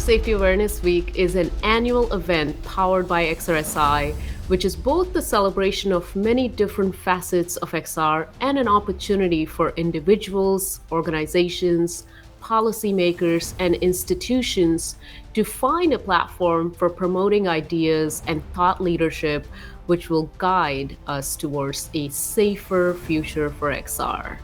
Safety Awareness Week is an annual event powered by XRSI, which is both the celebration of many different facets of XR and an opportunity for individuals, organizations, policymakers, and institutions to find a platform for promoting ideas and thought leadership which will guide us towards a safer future for XR.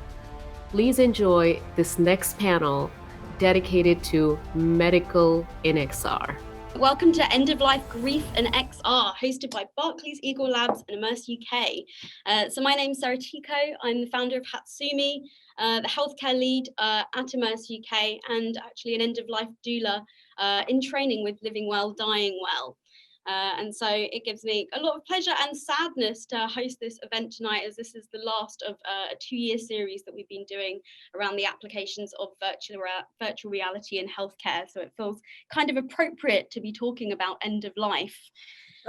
Please enjoy this next panel dedicated to medical in XR. Welcome to End of Life Grief and XR, hosted by Barclays Eagle Labs and Immerse UK. So my name's Sarah Ticho. I'm the founder of Hatsumi, the healthcare lead at Immerse UK, and actually an end of life doula in training with Living Well, Dying Well. And so it gives me a lot of pleasure and sadness to host this event tonight, as this is the last of a 2-year series that we've been doing around the applications of virtual reality in healthcare. So it feels kind of appropriate to be talking about end of life.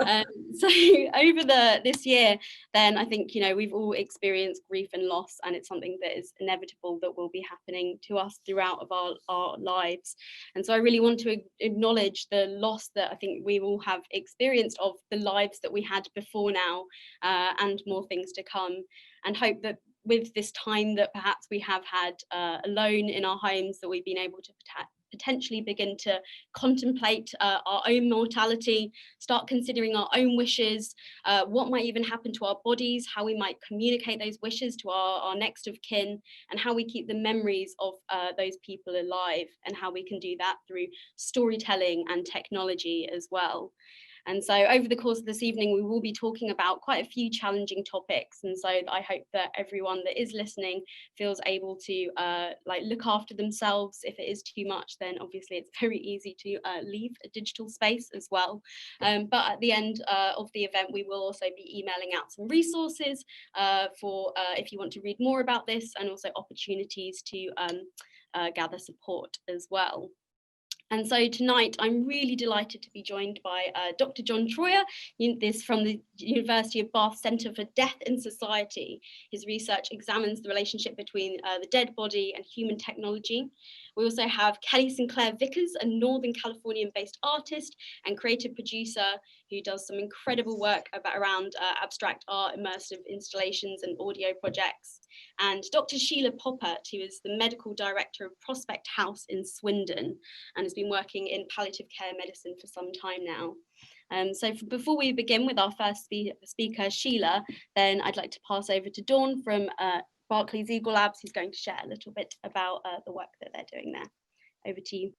So over this year, then I think, we've all experienced grief and loss, and it's something that is inevitable that will be happening to us throughout of our lives. And so I really want to acknowledge the loss that I think we all have experienced of the lives that we had before now, and more things to come, and hope that with this time that perhaps we have had alone in our homes, that we've been able to potentially begin to contemplate our own mortality, start considering our own wishes, what might even happen to our bodies, how we might communicate those wishes to our next of kin, and how we keep the memories of those people alive, and how we can do that through storytelling and technology as well. And so over the course of this evening, we will be talking about quite a few challenging topics. And so I hope that everyone that is listening feels able to look after themselves. If it is too much, then obviously it's very easy to leave a digital space as well. But at the end of the event, we will also be emailing out some resources for if you want to read more about this, and also opportunities to gather support as well. And so tonight, I'm really delighted to be joined by Dr. John Troyer, from the University of Bath Centre for Death in Society. His research examines the relationship between the dead body and human technology. We also have Kelly Sinclair Vicars, a Northern Californian-based artist and creative producer who does some incredible work around abstract art, immersive installations and audio projects. And Dr. Sheila Popert, who is the medical director of Prospect House in Swindon and has been working in palliative care medicine for some time now. So before we begin with our first speaker, Sheila, then I'd like to pass over to Dawn from Barclays Eagle Labs, who's going to share a little bit about the work that they're doing there. Over to you.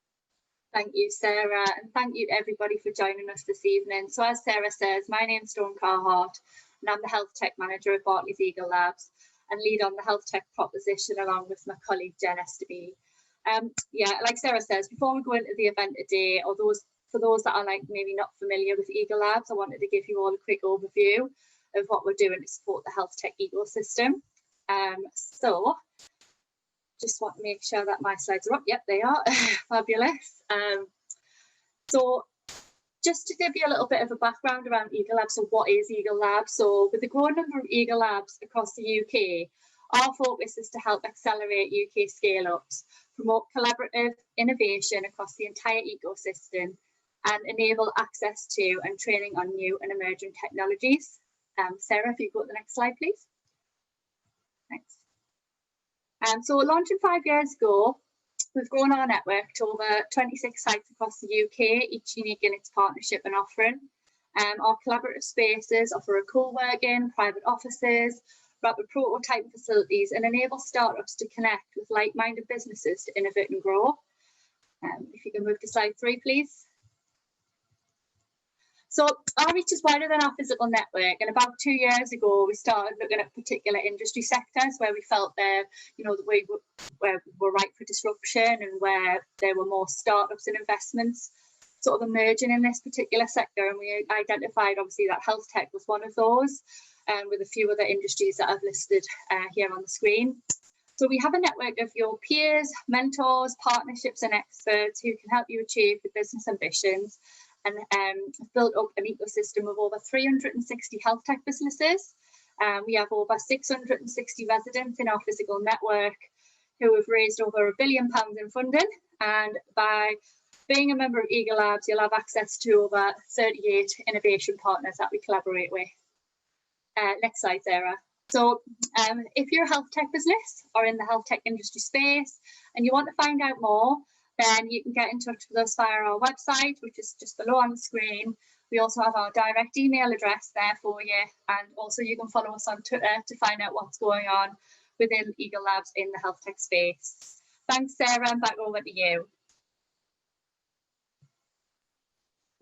Thank you, Sarah, and thank you to everybody for joining us this evening. So as Sarah says, my name's Dawn Carhart, and I'm the Health Tech Manager at Barclays Eagle Labs and lead on the Health Tech proposition along with my colleague Jen Estabile. Like Sarah says, before we go into the event today, or for those that are maybe not familiar with Eagle Labs, I wanted to give you all a quick overview of what we're doing to support the health tech ecosystem. So just want to make sure that my slides are up. Yep, they are. Fabulous. So just to give you a little bit of a background around Eagle Labs, so what is Eagle Labs? So with the growing number of Eagle Labs across the UK, our focus is to help accelerate UK scale-ups, promote collaborative innovation across the entire ecosystem, and enable access to and training on new and emerging technologies. Sarah, if you go to the next slide, please. Thanks. So launching 5 years ago, we've grown our network to over 26 sites across the UK, each unique in its partnership and offering. Our collaborative spaces offer a co-working, private offices, rapid prototype facilities, and enable startups to connect with like-minded businesses to innovate and grow. If you can move to slide 3, please. So our reach is wider than our physical network, and about 2 years ago we started looking at particular industry sectors where we felt where we're ripe for disruption, and where there were more startups and investments sort of emerging in this particular sector. And we identified obviously that health tech was one of those, with a few other industries that I've listed here on the screen. So we have a network of your peers, mentors, partnerships and experts who can help you achieve the business ambitions, and built up an ecosystem of over 360 health tech businesses. We have over 660 residents in our physical network who have raised over £1 billion in funding, and by being a member of Eagle Labs, you'll have access to over 38 innovation partners that we collaborate with. Next slide, Sarah. So if you're a health tech business or in the health tech industry space and you want to find out more, then you can get in touch with us via our website, which is just below on the screen. We also have our direct email address there for you, and also you can follow us on Twitter to find out what's going on within Eagle Labs in the health tech space. Thanks, Sarah, and back over to you.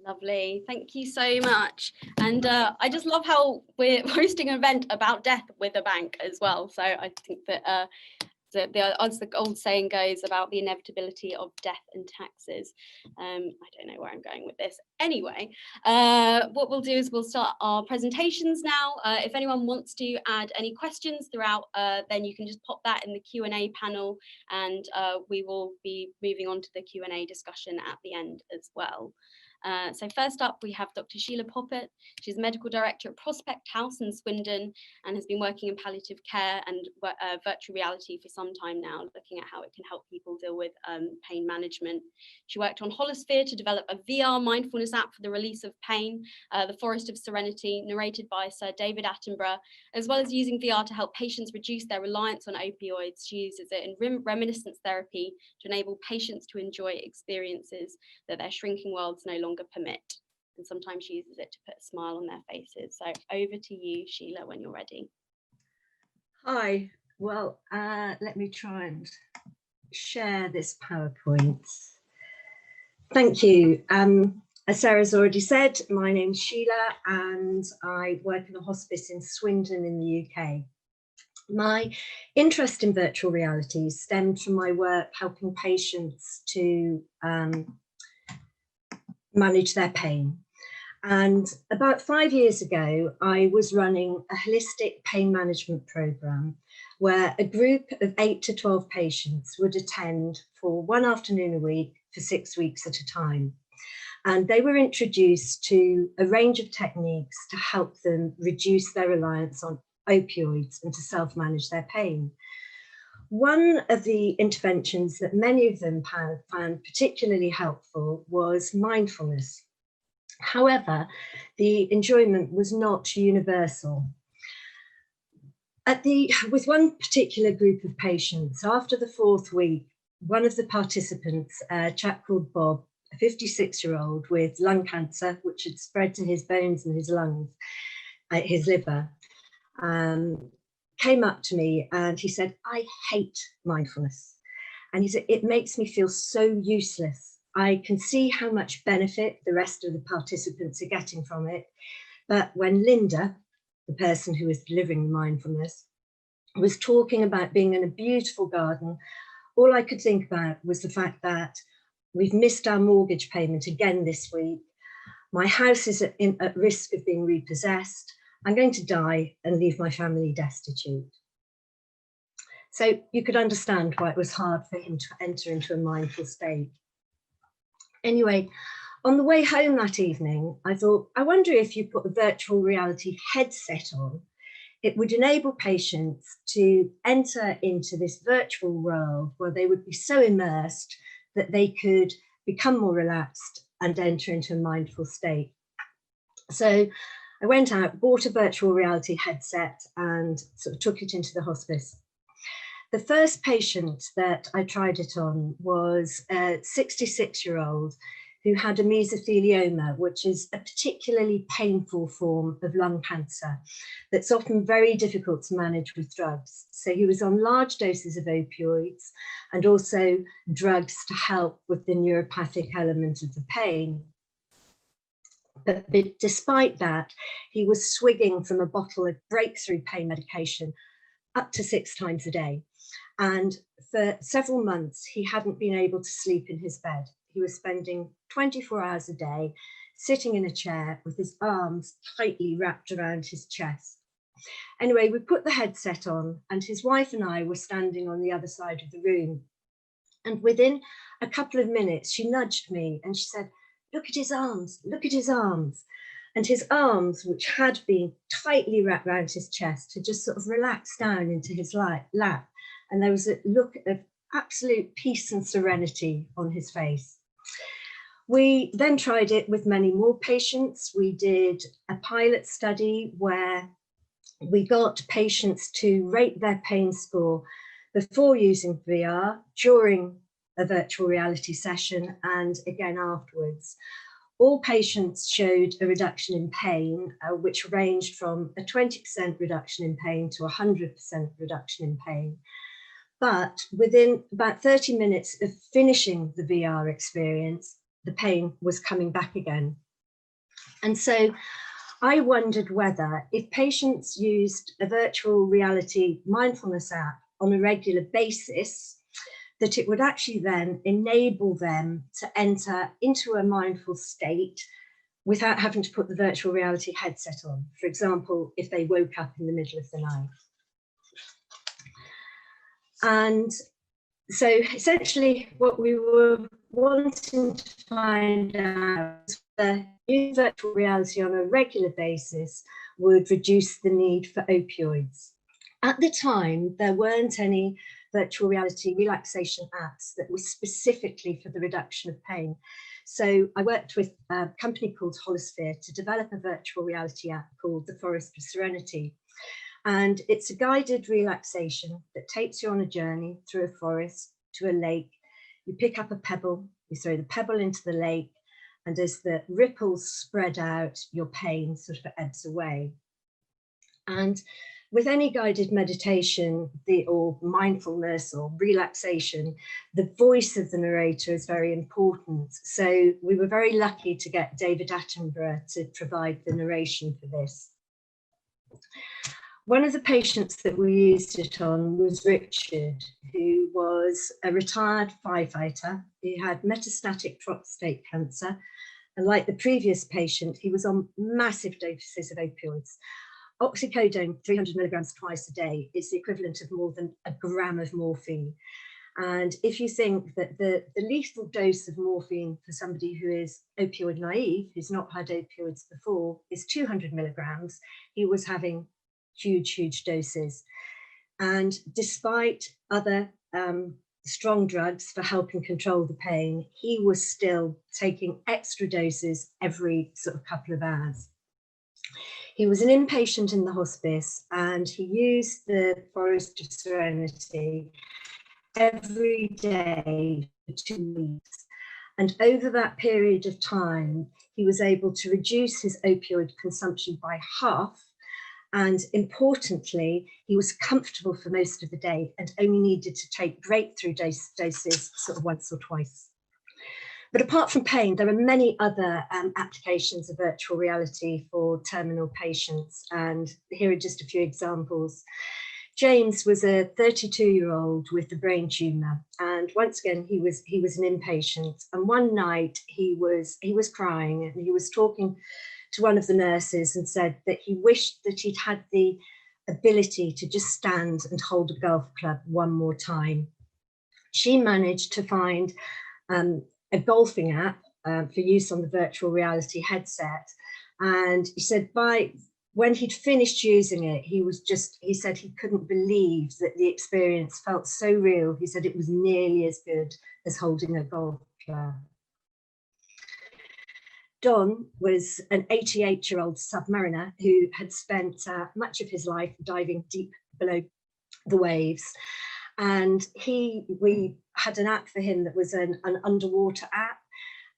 Lovely, thank you so much. And I just love how we're hosting an event about death with a bank as well. So I think that as the old saying goes about the inevitability of death and taxes. I don't know where I'm going with this. Anyway, what we'll do is we'll start our presentations now. If anyone wants to add any questions throughout, then you can just pop that in the Q&A panel, and we will be moving on to the Q&A discussion at the end as well. So first up, we have Dr. Sheila Popert. She's Medical Director at Prospect House in Swindon and has been working in palliative care and virtual reality for some time now, looking at how it can help people deal with pain management. She worked on Holosphere to develop a VR mindfulness app for the release of pain, the Forest of Serenity, narrated by Sir David Attenborough, as well as using VR to help patients reduce their reliance on opioids. She uses it in reminiscence therapy to enable patients to enjoy experiences that their shrinking worlds no longer permit, and sometimes she uses it to put a smile on their faces. So over to you, Sheila, when you're ready. Hi, well, let me try and share this PowerPoint. Thank you. As Sarah's already said, my name's Sheila and I work in a hospice in Swindon in the UK. My interest in virtual reality stemmed from my work helping patients to manage their pain. And about 5 years ago, I was running a holistic pain management program where a group of 8 to 12 patients would attend for one afternoon a week for 6 weeks at a time. And they were introduced to a range of techniques to help them reduce their reliance on opioids and to self-manage their pain. One of the interventions that many of them found particularly helpful was mindfulness. However, the enjoyment was not universal. With one particular group of patients, after the 4th week, one of the participants, a chap called Bob, a 56-year-old with lung cancer, which had spread to his bones and his lungs, his liver, came up to me and he said, "I hate mindfulness." And he said, "It makes me feel so useless. I can see how much benefit the rest of the participants are getting from it. But when Linda, the person who was delivering the mindfulness, was talking about being in a beautiful garden, all I could think about was the fact that we've missed our mortgage payment again this week. My house is at risk of being repossessed. I'm going to die and leave my family destitute." So you could understand why it was hard for him to enter into a mindful state. Anyway, on the way home that evening, I thought, I wonder if you put a virtual reality headset on, it would enable patients to enter into this virtual world where they would be so immersed that they could become more relaxed and enter into a mindful state. So I went out, bought a virtual reality headset and sort of took it into the hospice. The first patient that I tried it on was a 66-year-old who had a mesothelioma, which is a particularly painful form of lung cancer that's often very difficult to manage with drugs. So he was on large doses of opioids and also drugs to help with the neuropathic element of the pain. But despite that, he was swigging from a bottle of breakthrough pain medication up to 6 times a day. And for several months, he hadn't been able to sleep in his bed. He was spending 24 hours a day sitting in a chair with his arms tightly wrapped around his chest. Anyway, we put the headset on and his wife and I were standing on the other side of the room. And within a couple of minutes, she nudged me and she said, "Look at his arms, look at his arms." And his arms, which had been tightly wrapped around his chest, had just sort of relaxed down into his lap. And there was a look of absolute peace and serenity on his face. We then tried it with many more patients. We did a pilot study where we got patients to rate their pain score before using VR, during a virtual reality session, and again afterwards. All patients showed a reduction in pain, which ranged from a 20% reduction in pain to 100% reduction in pain. But within about 30 minutes of finishing the VR experience, the pain was coming back again. And so I wondered whether, if patients used a virtual reality mindfulness app on a regular basis, that it would actually then enable them to enter into a mindful state without having to put the virtual reality headset on. For example, if they woke up in the middle of the night. And so essentially what we were wanting to find out was whether using virtual reality on a regular basis would reduce the need for opioids. At the time, there weren't any virtual reality relaxation apps that were specifically for the reduction of pain. So I worked with a company called Holosphere to develop a virtual reality app called the Forest of Serenity. And it's a guided relaxation that takes you on a journey through a forest to a lake. You pick up a pebble, you throw the pebble into the lake, and as the ripples spread out, your pain sort of ebbs away. And with any guided meditation or mindfulness or relaxation, the voice of the narrator is very important. So we were very lucky to get David Attenborough to provide the narration for this. One of the patients that we used it on was Richard, who was a retired firefighter. He had metastatic prostate cancer. And like the previous patient, he was on massive doses of opioids. Oxycodone, 300 milligrams twice a day, is the equivalent of more than a gram of morphine. And if you think that the lethal dose of morphine for somebody who is opioid naive, who's not had opioids before, is 200 milligrams, he was having huge doses. And despite other strong drugs for helping control the pain, he was still taking extra doses every sort of couple of hours. He was an inpatient in the hospice, and he used the Forest of Serenity every day for 2 weeks. And over that period of time, he was able to reduce his opioid consumption by half. And importantly, he was comfortable for most of the day and only needed to take breakthrough doses sort of once or twice. But apart from pain, there are many other applications of virtual reality for terminal patients. And here are just a few examples. James was a 32-year-old with a brain tumour. And once again, he was an inpatient. And one night he was crying, and he was talking to one of the nurses and said that he wished that he'd had the ability to just stand and hold a golf club one more time. She managed to find a golfing app for use on the virtual reality headset. And he said when he'd finished using it, he said he couldn't believe that the experience felt so real. He said it was nearly as good as holding a golf club. Don was an 88-year-old submariner who had spent much of his life diving deep below the waves. And we had an app for him that was an underwater app.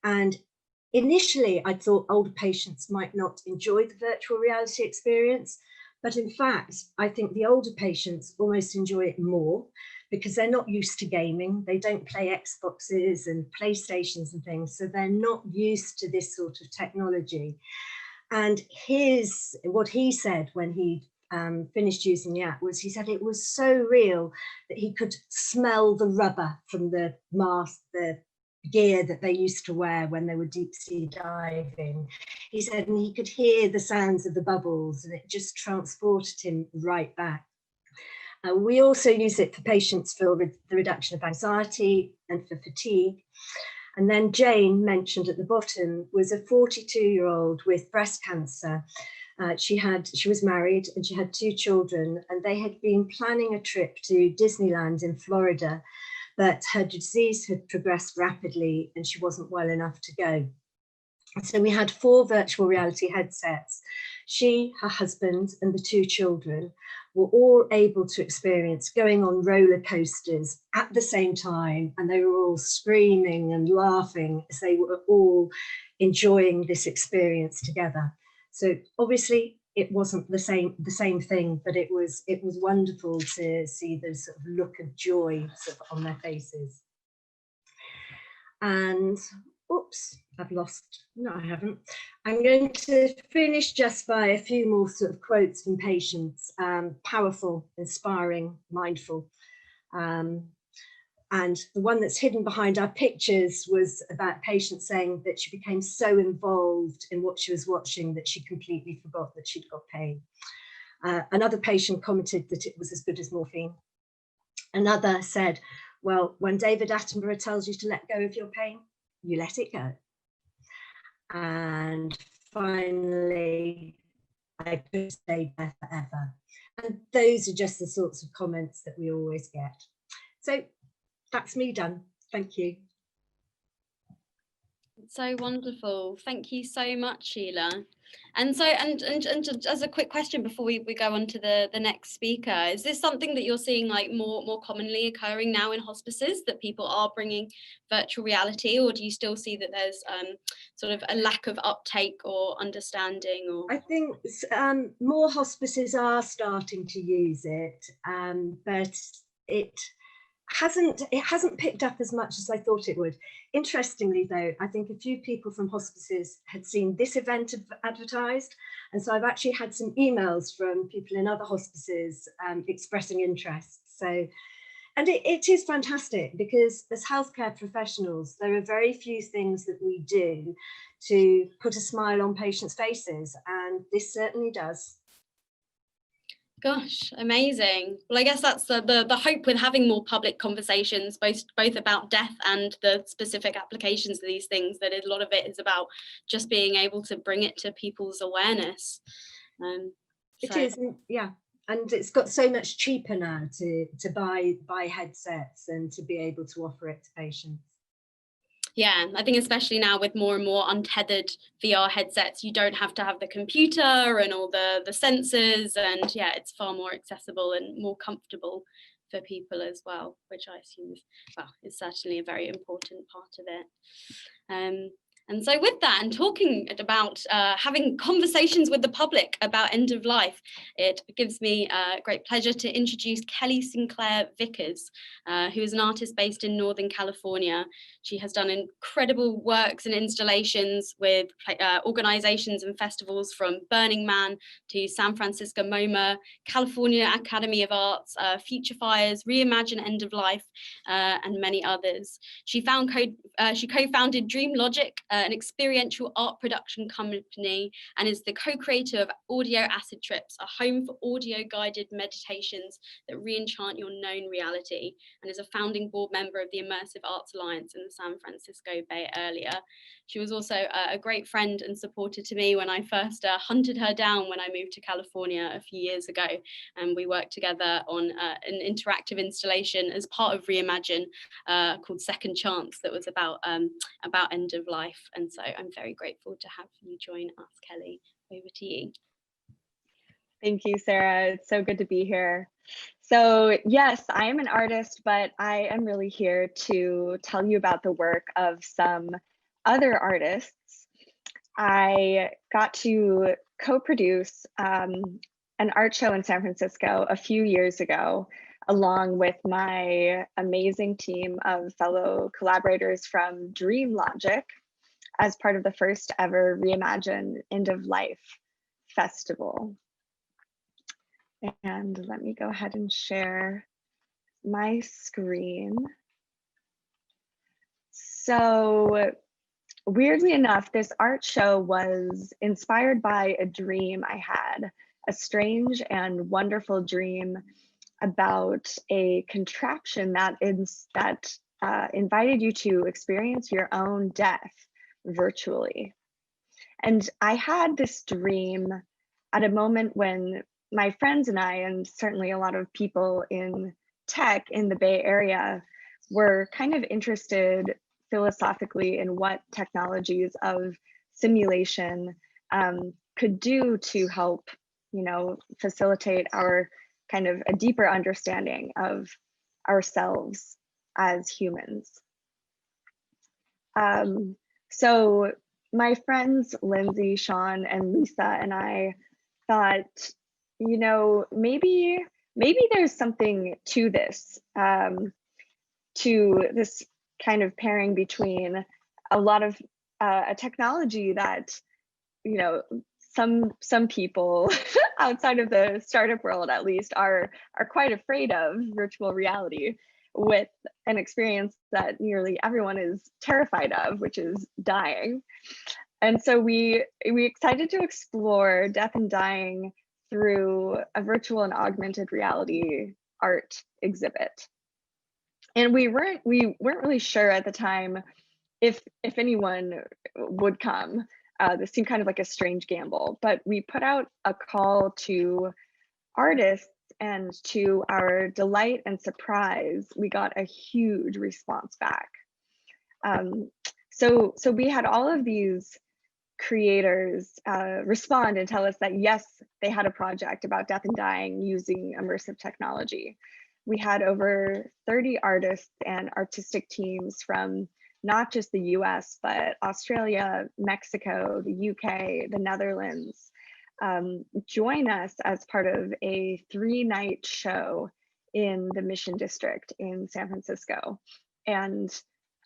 And initially, I thought older patients might not enjoy the virtual reality experience. But in fact, I think the older patients almost enjoy it more because they're not used to gaming. They don't play Xboxes and PlayStations and things. So they're not used to this sort of technology. And what he said when he finished using the app was, he said it was so real that he could smell the rubber from the mask, the gear that they used to wear when they were deep sea diving. He said, and he could hear the sounds of the bubbles, and it just transported him right back. We also use it for patients for the reduction of anxiety and for fatigue. And then Jane, mentioned at the bottom, was a 42-year-old with breast cancer. She was married and she had 2 children, and they had been planning a trip to Disneyland in Florida. but her disease had progressed rapidly and she wasn't well enough to go. So we had 4 virtual reality headsets. She, her husband, and the 2 children were all able to experience going on roller coasters at the same time, and they were all screaming and laughing as they were all enjoying this experience together. So obviously it wasn't the same thing, but it was wonderful to see the sort of look of joy sort of on their faces. And oops, I've lost, no, I haven't. I'm going to finish just by a few more sort of quotes from patients, powerful, inspiring, mindful. And the one that's hidden behind our pictures was about patients saying that she became so involved in what she was watching that she completely forgot that she'd got pain. Another patient commented that it was as good as morphine. Another said, well, when David Attenborough tells you to let go of your pain, you let it go. And finally, I could stay there forever. And those are just the sorts of comments that we always get. So that's me done. Thank you. So wonderful. Thank you so much, Sheila. And so, and as a quick question before we go on to the next speaker, is this something that you're seeing like more commonly occurring now in hospices, that people are bringing virtual reality, or do you still see that there's sort of a lack of uptake or understanding? Or I think more hospices are starting to use it, but it hasn't picked up as much as I thought it would. Interestingly though, I think a few people from hospices had seen this event advertised, and so I've actually had some emails from people in other hospices expressing interest. So, and it is fantastic, because as healthcare professionals, there are very few things that we do to put a smile on patients' faces, and this certainly does. Gosh, amazing. Well, I guess that's the hope with having more public conversations, both about death and the specific applications of these things, that a lot of it is about just being able to bring it to people's awareness. It is, yeah. And it's got so much cheaper now to buy headsets and to be able to offer it to patients. Yeah, I think especially now with more and more untethered VR headsets, you don't have to have the computer and all the sensors, and yeah, it's far more accessible and more comfortable for people as well, which I assume is certainly a very important part of it. And so with that, and talking about having conversations with the public about end of life, it gives me great pleasure to introduce Kelly Sinclair Vicars, who is an artist based in Northern California. She has done incredible works and installations with organizations and festivals from Burning Man to San Francisco MoMA, California Academy of Arts, Future Fires, Reimagine End of Life, and many others. She co-founded Dream Logic, an experiential art production company, and is the co-creator of Audio Acid Trips, a home for audio-guided meditations that re-enchant your known reality, and is a founding board member of the Immersive Arts Alliance in the San Francisco Bay Area. She was also a great friend and supporter to me when I first hunted her down when I moved to California a few years ago, and we worked together on an interactive installation as part of Reimagine called Second Chance, that was about end of life. And so I'm very grateful to have you join us, Kelly. Over to you. Thank you, Sarah. It's so good to be here. So yes, I am an artist, but I am really here to tell you about the work of some other artists. I got to co-produce an art show in San Francisco a few years ago, along with my amazing team of fellow collaborators from Dream Logic, as part of the first ever Reimagine End of Life Festival. And let me go ahead and share my screen. So weirdly enough, this art show was inspired by a dream I had, a strange and wonderful dream about a contraption that invited you to experience your own death virtually. And I had this dream at a moment when my friends and I, and certainly a lot of people in tech in the Bay Area, were kind of interested philosophically in what technologies of simulation could do to help, facilitate our kind of a deeper understanding of ourselves as humans. So my friends Lindsay, Sean, and Lisa and I thought, maybe there's something to this kind of pairing between a lot of a technology that, some people outside of the startup world at least are quite afraid of, virtual reality, with an experience that nearly everyone is terrified of, which is dying. And so we excited to explore death and dying through a virtual and augmented reality art exhibit. And we weren't really sure at the time if anyone would come. This seemed kind of like a strange gamble, but we put out a call to artists, and to our delight and surprise, we got a huge response back. So we had all of these creators respond and tell us that yes, they had a project about death and dying using immersive technology. We had over 30 artists and artistic teams from not just the US, but Australia, Mexico, the UK, the Netherlands, join us as part of a 3-night show in the Mission District in San Francisco. And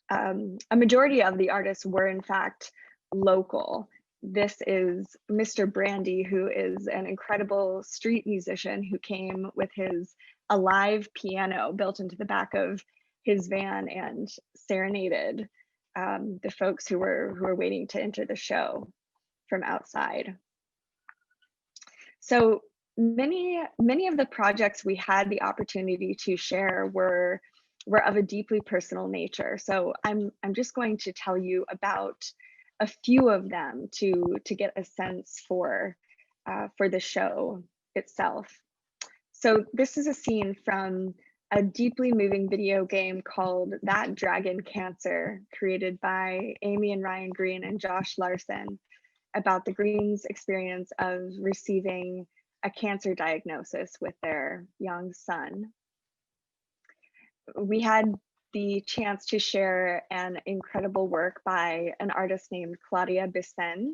a majority of the artists were in fact local. This is Mr. Brandy, who is an incredible street musician who came with his alive piano built into the back of his van and serenaded the folks who were waiting to enter the show from outside. So many of the projects we had the opportunity to share were of a deeply personal nature. So I'm just going to tell you about a few of them to get a sense for the show itself. So this is a scene from a deeply moving video game called That Dragon Cancer, created by Amy and Ryan Green and Josh Larson, about the Greens' experience of receiving a cancer diagnosis with their young son. We had the chance to share an incredible work by an artist named Claudia Bisen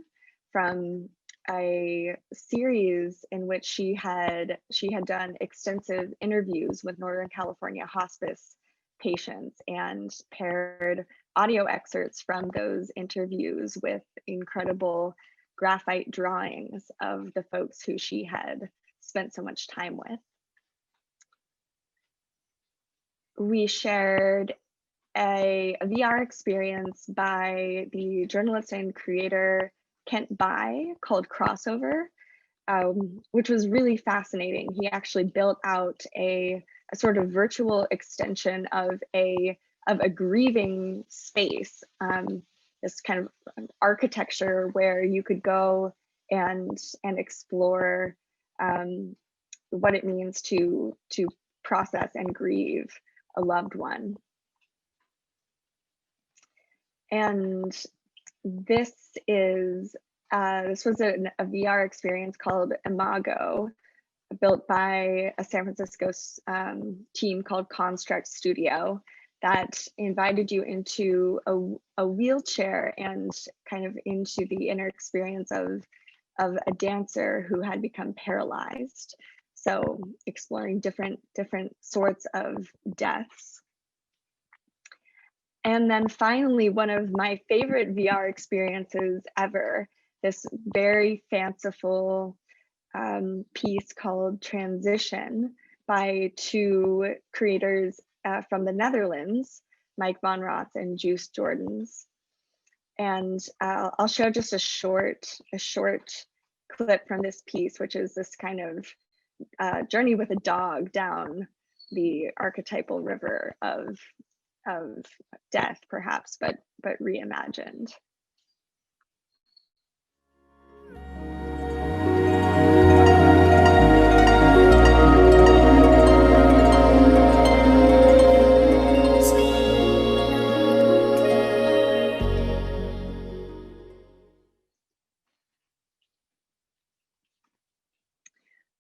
from a series in which she had done extensive interviews with Northern California hospice patients and paired audio excerpts from those interviews with incredible graphite drawings of the folks who she had spent so much time with. We shared a VR experience by the journalist and creator Kent Bai called Crossover, which was really fascinating. He actually built out a sort of virtual extension of a grieving space, this kind of architecture where you could go and explore what it means to process and grieve a loved one. And this was a VR experience called Imago, built by a San Francisco team called Construct Studio, that invited you into a wheelchair and kind of into the inner experience of a dancer who had become paralyzed. So exploring different sorts of deaths. And then finally, one of my favorite VR experiences ever, this very fanciful piece called Transition by two creators from the Netherlands, Mike Van Roth and Juice Jordans. And I'll show just a short clip from this piece, which is this kind of journey with a dog down the archetypal river of death, perhaps, but reimagined.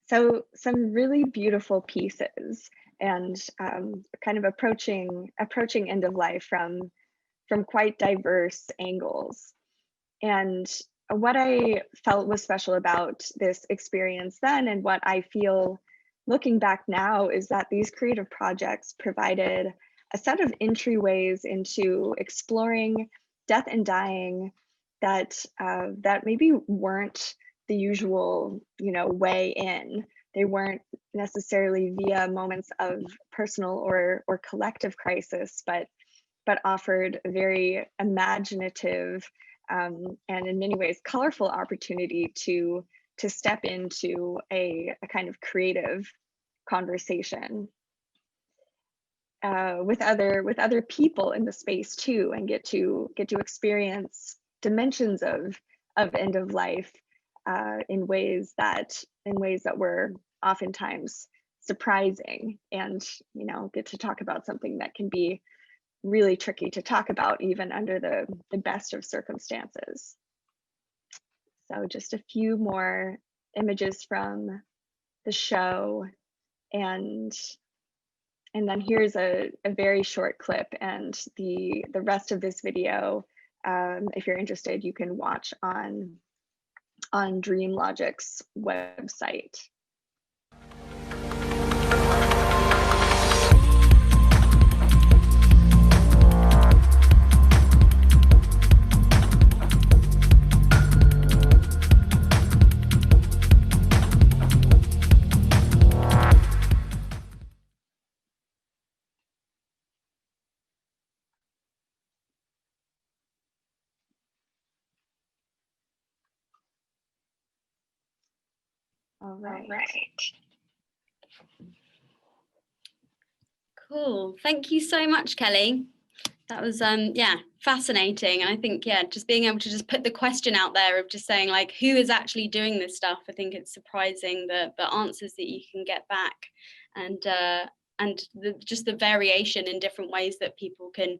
So some really beautiful pieces, and kind of approaching end of life from quite diverse angles. And what I felt was special about this experience then, and what I feel looking back now, is that these creative projects provided a set of entryways into exploring death and dying that that maybe weren't the usual, way in. They weren't necessarily via moments of personal or collective crisis, but offered a very imaginative and in many ways colorful opportunity to step into a kind of creative conversation with other people in the space too, and get to experience dimensions of end of life in ways that were oftentimes surprising, and get to talk about something that can be really tricky to talk about even under the best of circumstances. So just a few more images from the show, and then here's a very short clip, and the rest of this video, if you're interested, you can watch on DreamLogic's website. All right. Cool. Thank you so much, Kelly. That was fascinating. And I think, just being able to just put the question out there of just saying, like, who is actually doing this stuff? I think it's surprising the answers that you can get back, and just the variation in different ways that people can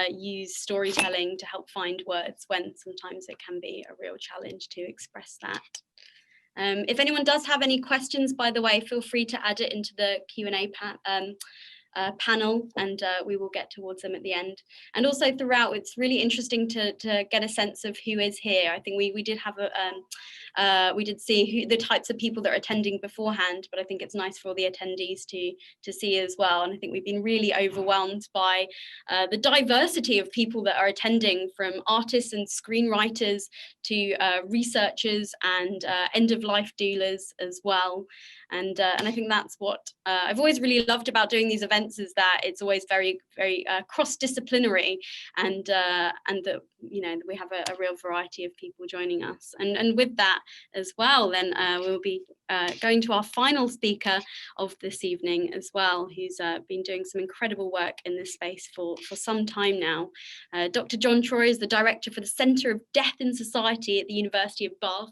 use storytelling to help find words, when sometimes it can be a real challenge to express that. If anyone does have any questions, by the way, feel free to add it into the Q&A panel, and we will get towards them at the end. And also throughout, it's really interesting to get a sense of who is here. I think we did have we did see the types of people that are attending beforehand, but I think it's nice for all the attendees to see as well. And I think we've been really overwhelmed by the diversity of people that are attending, from artists and screenwriters to researchers and end-of-life doulas as well. And I think that's what I've always really loved about doing these events, is that it's always very, very cross-disciplinary, and that we have a real variety of people joining us. And with that as well, then we'll be going to our final speaker of this evening as well, who's been doing some incredible work in this space for some time now. Dr. John Troy is the director for the Centre of Death in Society at the University of Bath.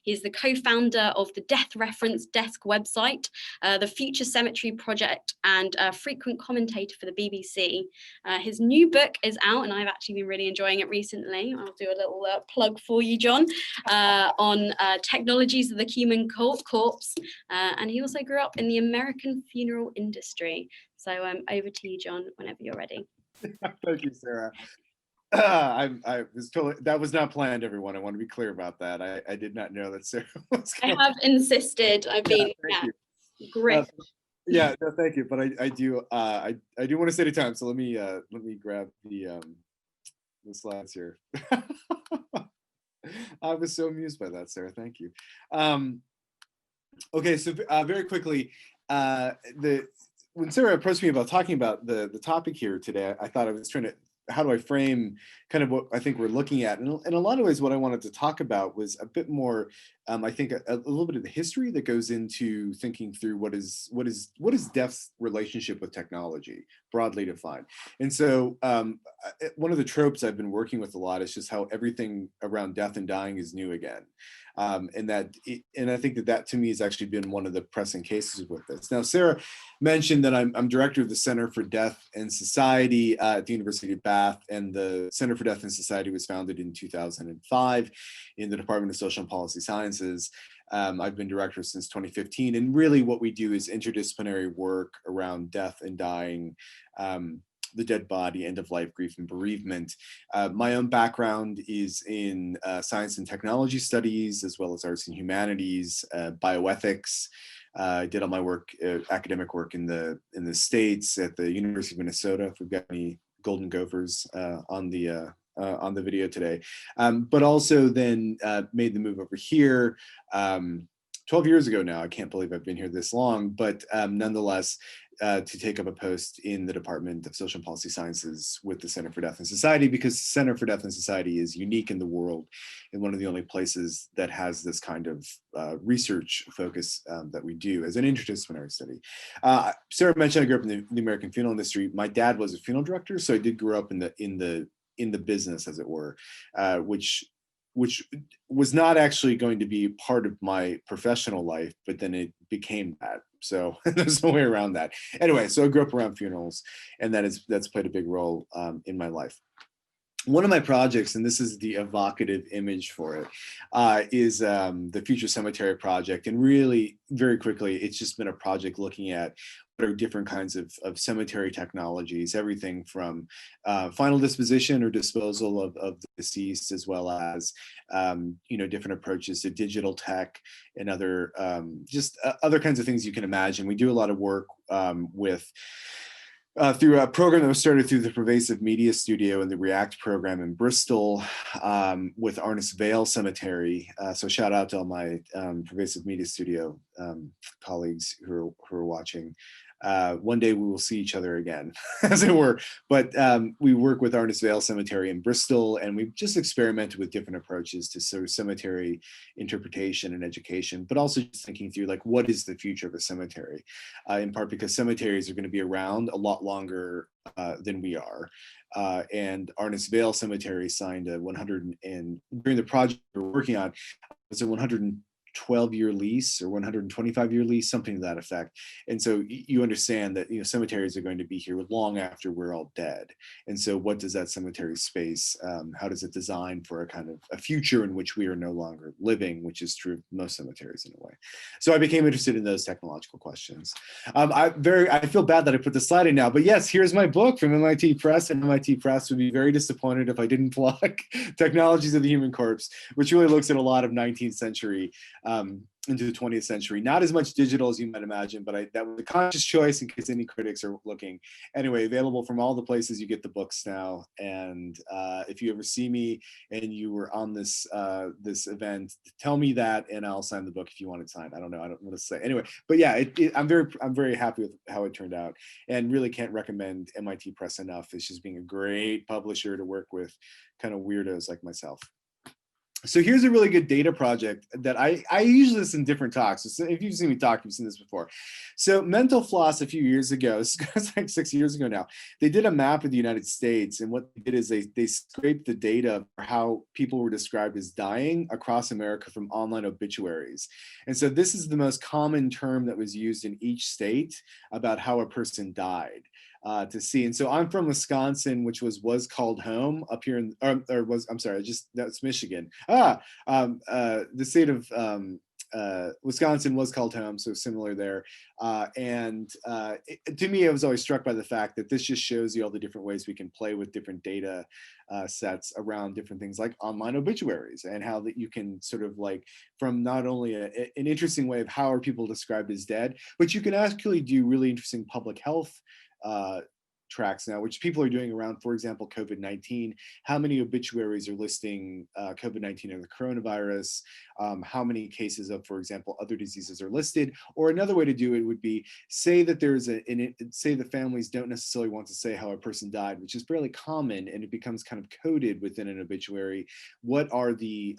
He's the co-founder of the Death Reference Desk website, the Future Cemetery Project, and a frequent commentator for the BBC. His new book is out, and I've actually been really enjoying it recently. I'll do a little plug for you, John, on technologies of the human corpse. And he also grew up in the American funeral industry. So over to you, John, whenever you're ready. Thank you, Sarah. I was totally, that was not planned, everyone. I want to be clear about that. I did not know that Sarah was I have insisted. I've been great. Yeah, no, thank you. But I do want to say the time. So let me grab the slides here. I was so amused by that, Sarah. Thank you. Okay, so very quickly, when Sarah approached me about talking about the topic here today, I thought I was trying to, how do I frame kind of what I think we're looking at? And in a lot of ways, what I wanted to talk about was a bit more, I think, a little bit of the history that goes into thinking through what is death's relationship with technology, broadly defined. And so one of the tropes I've been working with a lot is just how everything around death and dying is new again. And I think that to me has actually been one of the pressing cases with this. Now, Sarah mentioned that I'm director of the Center for Death and Society at the University of Bath, and the Center for Death and Society was founded in 2005 in the Department of Social and Policy Sciences. I've been director since 2015, and really what we do is interdisciplinary work around death and dying, the dead body, end of life, grief, and bereavement. My own background is in science and technology studies, as well as arts and humanities, bioethics. I did all my work, academic work in the States at the University of Minnesota. If we've got any Golden Gophers on the video today, but also then made the move over here 12 years ago now. I can't believe I've been here this long, but nonetheless, to take up a post in the Department of Social and Policy Sciences with the Center for Death and Society, because the Center for Death and Society is unique in the world and one of the only places that has this kind of research focus that we do as an interdisciplinary study. Sarah mentioned I grew up in the American funeral industry. My dad was a funeral director, so I did grow up in the business, as it were, which was not actually going to be part of my professional life, but then it became that. So there's no way around that. Anyway, so I grew up around funerals, and that's played a big role in my life. One of my projects, and this is the evocative image for it, is the Future Cemetery Project. And really, very quickly, it's just been a project looking at what are different kinds of cemetery technologies, everything from final disposition or disposal of the deceased, as well as different approaches to digital tech and other other kinds of things you can imagine. We do a lot of work with through a program that was started through the Pervasive Media Studio and the React program in Bristol with Arnis Vale Cemetery. So shout out to all my Pervasive Media Studio colleagues who are watching. One day we will see each other again, as it were. But we work with Arnis Vale Cemetery in Bristol, and we've just experimented with different approaches to sort of cemetery interpretation and education, but also just thinking through, like, what is the future of a cemetery? In part because cemeteries are going to be around a lot longer than we are. And Arnis Vale Cemetery signed a during the project we're working on, it's a 112-year lease or 125-year lease, something to that effect. And so you understand that cemeteries are going to be here long after we're all dead. And so what does that cemetery space, how does it design for a kind of a future in which we are no longer living, which is true of most cemeteries in a way. So I became interested in those technological questions. I feel bad that I put the slide in now, but yes, here's my book from MIT Press, and MIT Press would be very disappointed if I didn't plug Technologies of the Human Corpse, which really looks at a lot of 19th century into the 20th century. Not as much digital as you might imagine, but that was a conscious choice in case any critics are looking. Anyway, available from all the places you get the books now. And if you ever see me and you were on this event, tell me that and I'll sign the book if you want it signed. I don't know. I don't want to say. Anyway, but yeah, I'm very happy with how it turned out, and really can't recommend MIT Press enough. It's just being a great publisher to work with kind of weirdos like myself. So here's a really good data project that I use this in different talks. So if you've seen me talk, you've seen this before. So Mental Floss a few years ago, it's like 6 years ago now, they did a map of the United States, and what they did is they scraped the data for how people were described as dying across America from online obituaries. And so this is the most common term that was used in each state about how a person died. To see. And so I'm from Wisconsin, which was called home up here in, that's Michigan. The state of Wisconsin was called home, so similar there. To me, I was always struck by the fact that this just shows you all the different ways we can play with different data sets around different things like online obituaries, and how that you can sort of like, from not only an interesting way of how are people described as dead, but you can actually do really interesting public health tracks now, which people are doing around, for example, COVID-19. How many obituaries are listing COVID-19 or the coronavirus? How many cases of, for example, other diseases are listed? Or another way to do it would be, say that say the families don't necessarily want to say how a person died, which is fairly common, and it becomes kind of coded within an obituary. What are the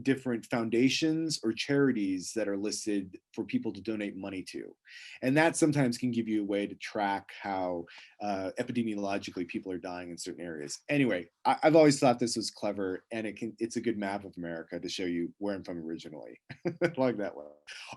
different foundations or charities that are listed for people to donate money to? And that sometimes can give you a way to track how epidemiologically people are dying in certain areas. Anyway, I've always thought this was clever, and it's a good map of America to show you where I'm from originally. Like that one.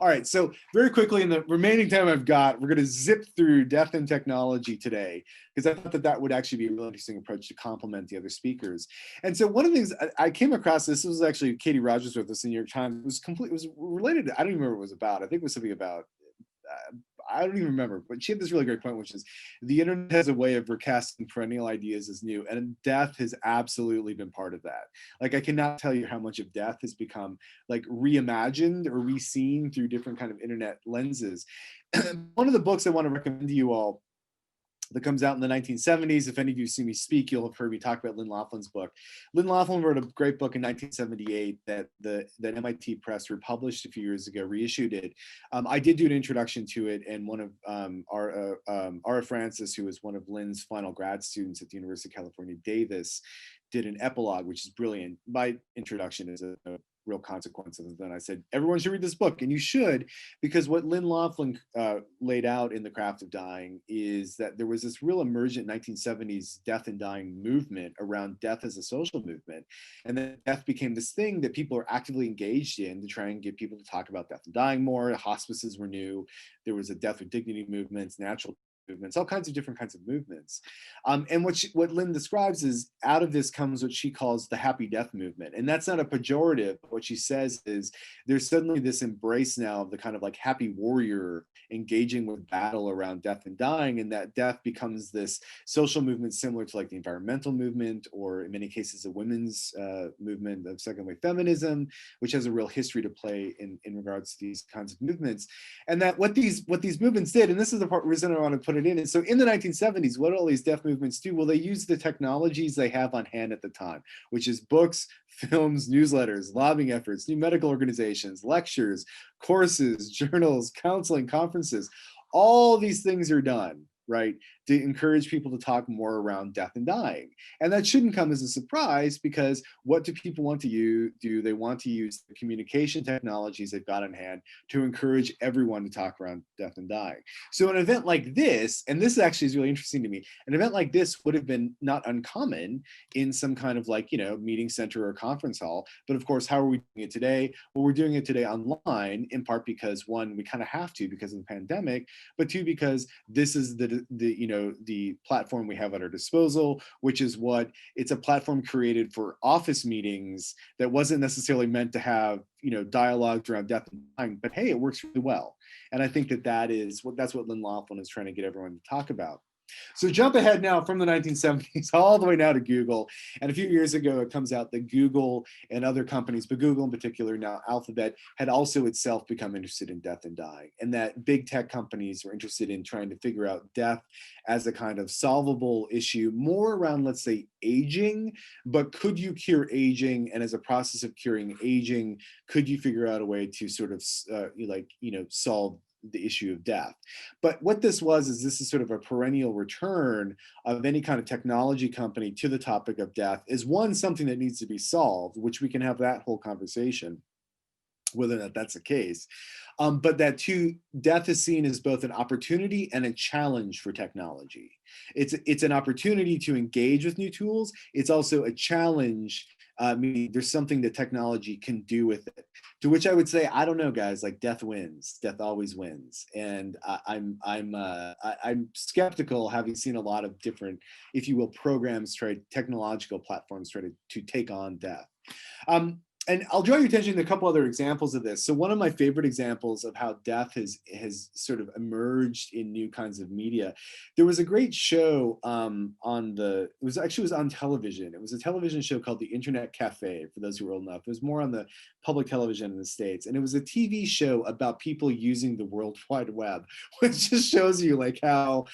All right, so very quickly, in the remaining time I've got, we're going to zip through death and technology today, because I thought that would actually be a really interesting approach to complement the other speakers. And so one of the things I came across, this was actually Katie Rogers wrote this in the New York Times. It was related to, I don't even remember what it was about. I think it was something about, I don't even remember, but she had this really great point, which is the internet has a way of recasting perennial ideas as new, and death has absolutely been part of that. Like, I cannot tell you how much of death has become like reimagined or re-seen through different kind of internet lenses. One of the books I want to recommend to you all that comes out in the 1970s. If any of you see me speak, you'll have heard me talk about Lynn Laughlin's book. Lynn Laughlin wrote a great book in 1978 that MIT Press republished a few years ago, reissued it. I did do an introduction to it, and one of Ara Francis, who was one of Lynn's final grad students at the University of California, Davis, did an epilogue, which is brilliant. My introduction is a real consequence of it. Then I said, everyone should read this book, and you should, because what Lynn Laughlin laid out in The Craft of Dying is that there was this real emergent 1970s death and dying movement around death as a social movement. And then death became this thing that people are actively engaged in to try and get people to talk about death and dying more. Hospices were new. There was a death with dignity movements, natural movements, all kinds of different kinds of movements. And what Lynn describes is, out of this comes what she calls the happy death movement. And that's not a pejorative. What she says is there's suddenly this embrace now of the kind of like happy warrior engaging with battle around death and dying, and that death becomes this social movement similar to like the environmental movement, or in many cases a women's movement of second wave feminism, which has a real history to play in regards to these kinds of movements. And that what these movements did, and this is the part reason I want to put it in, is so in the 1970s, what do all these death movements do? Well, they use the technologies they have on hand at the time, which is books, films, newsletters, lobbying efforts, new medical organizations, lectures, courses, journals, counseling, conferences. All these things are done, right, to encourage people to talk more around death and dying. And that shouldn't come as a surprise, because what do people want to do? They want to use the communication technologies they've got in hand to encourage everyone to talk around death and dying. So an event like this, and this actually is really interesting to me, an event like this would have been not uncommon in some kind of like, meeting center or conference hall. But of course, how are we doing it today? Well, we're doing it today online, in part because, one, we kind of have to because of the pandemic, but two, because this is the platform we have at our disposal, which is it's a platform created for office meetings that wasn't necessarily meant to have, dialogues around death and dying, but hey, it works really well. And I think that's what Lynn Laughlin is trying to get everyone to talk about. So jump ahead now from the 1970s all the way now to Google. And a few years ago, it comes out that Google and other companies, but Google in particular, now Alphabet, had also itself become interested in death and dying, and that big tech companies were interested in trying to figure out death as a kind of solvable issue, more around, let's say, aging, but could you cure aging? And as a process of curing aging, could you figure out a way to sort of solve the issue of death? But what this is sort of a perennial return of any kind of technology company to the topic of death, is one, something that needs to be solved, which we can have that whole conversation, whether or not that's the case. But that two, death is seen as both an opportunity and a challenge for technology. It's an opportunity to engage with new tools. It's also a challenge, meaning there's something that technology can do with it. To which I would say, I don't know, guys, like death wins. Death always wins. And I'm skeptical, having seen a lot of different, if you will, technological platforms try to take on death. And I'll draw your attention to a couple other examples of this. So one of my favorite examples of how death has sort of emerged in new kinds of media, there was a great show it was on television. It was a television show called The Internet Cafe, for those who are old enough. It was more on the public television in the States. And it was a TV show about people using the World Wide Web, which just shows you like how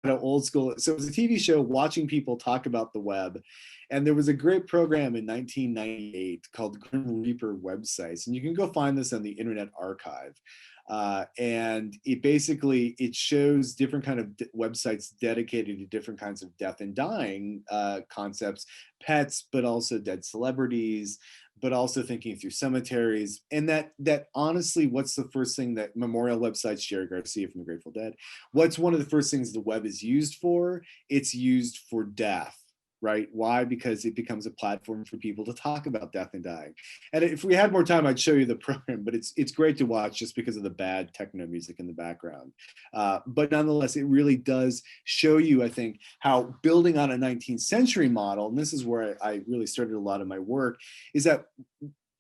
old school. So it was a TV show watching people talk about the web. And there was a great program in 1998 called Grim Reaper Websites. And you can go find this on the Internet Archive. And it shows different kind of websites dedicated to different kinds of death and dying concepts, pets, but also dead celebrities, but also thinking through cemeteries. And that honestly, what's the first thing that memorial websites, Jerry Garcia from the Grateful Dead, what's one of the first things the web is used for? It's used for death. Right? Why? Because it becomes a platform for people to talk about death and dying. And if we had more time, I'd show you the program, but it's great to watch just because of the bad techno music in the background. But nonetheless, it really does show you, I think, how building on a 19th century model, and this is where I really started a lot of my work, is that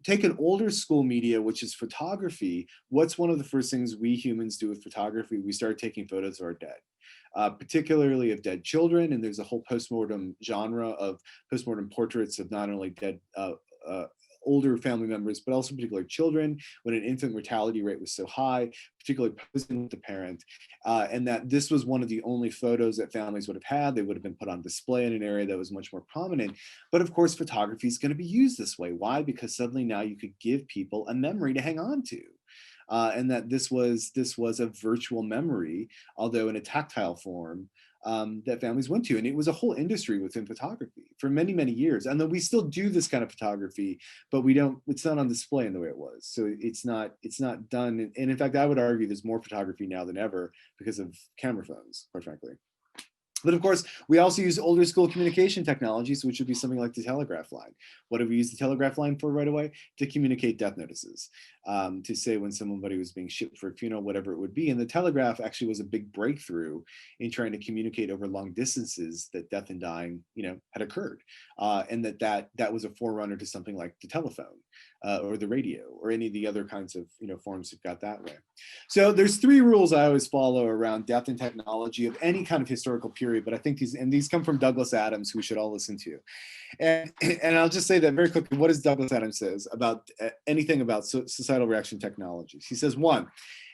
take an older school media, which is photography. What's one of the first things we humans do with photography? We start taking photos of our dead. Particularly of dead children, and there's a whole postmortem genre of postmortem portraits of not only dead older family members, but also particularly children, when an infant mortality rate was so high, particularly posing with the parent, and that this was one of the only photos that families would have had. They would have been put on display in an area that was much more prominent. But of course, photography is going to be used this way. Why? Because suddenly now you could give people a memory to hang on to. And that this was a virtual memory, although in a tactile form, that families went to. And it was a whole industry within photography for many, many years. And then we still do this kind of photography, but it's not on display in the way it was. So it's not done. And in fact, I would argue there's more photography now than ever because of camera phones, quite frankly. But of course, we also use older school communication technologies, which would be something like the telegraph line. What do we use the telegraph line for right away? To communicate death notices, to say when somebody was being shipped for a funeral, whatever it would be. And the telegraph actually was a big breakthrough in trying to communicate over long distances that death and dying, had occurred, and that was a forerunner to something like the telephone or the radio or any of the other kinds of forms that got that way. So there's 3 rules I always follow around death and technology of any kind of historical period, but I think these come from Douglas Adams, who we should all listen to. And I'll just say that very quickly. What does Douglas Adams says about anything about societal reaction technologies? He says, 1,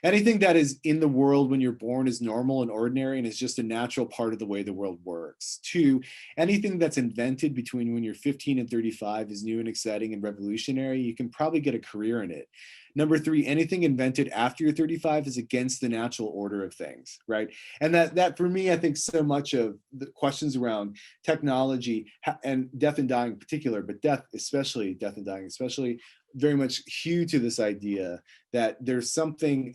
anything that is in the world when you're born is normal and ordinary and is just a natural part of the way the world works. 2, anything that's invented between when you're 15 and 35 is new and exciting and revolutionary. You can probably get a career in it. Number 3, anything invented after you're 35 is against the natural order of things, right? And that for me, I think so much of the questions around technology and death and dying in particular, but death and dying especially, very much hew to this idea that there's something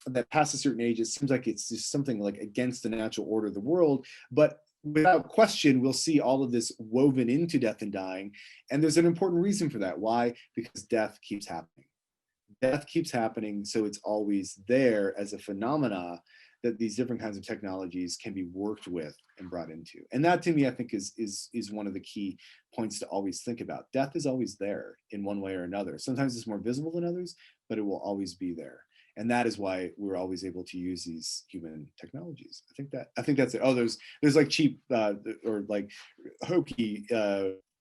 that past a certain age, it seems like it's just something like against the natural order of the world, but without question, we'll see all of this woven into death and dying. And there's an important reason for that. Why? Because death keeps happening. Death keeps happening, so it's always there as a phenomena that these different kinds of technologies can be worked with and brought into. And that, to me, I think is one of the key points to always think about. Death is always there in one way or another. Sometimes it's more visible than others, but it will always be there. And that is why we're always able to use these human technologies. I think that's it. Oh, there's like cheap or like hokey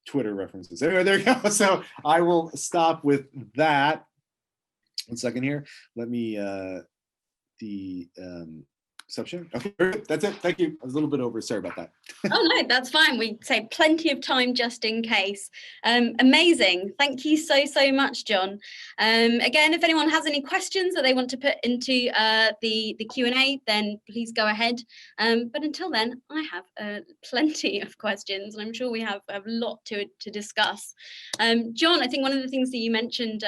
Twitter references. Anyway, there you go. So I will stop with that. 1 second here. Let me the subject. Okay, that's it. Thank you. I was a little bit over. Sorry about that. Oh no, that's fine. We save plenty of time just in case. Amazing. Thank you so much, John. Again, if anyone has any questions that they want to put into the Q&A, then please go ahead. But until then, I have plenty of questions, and I'm sure we have a lot to discuss. John, I think one of the things that you mentioned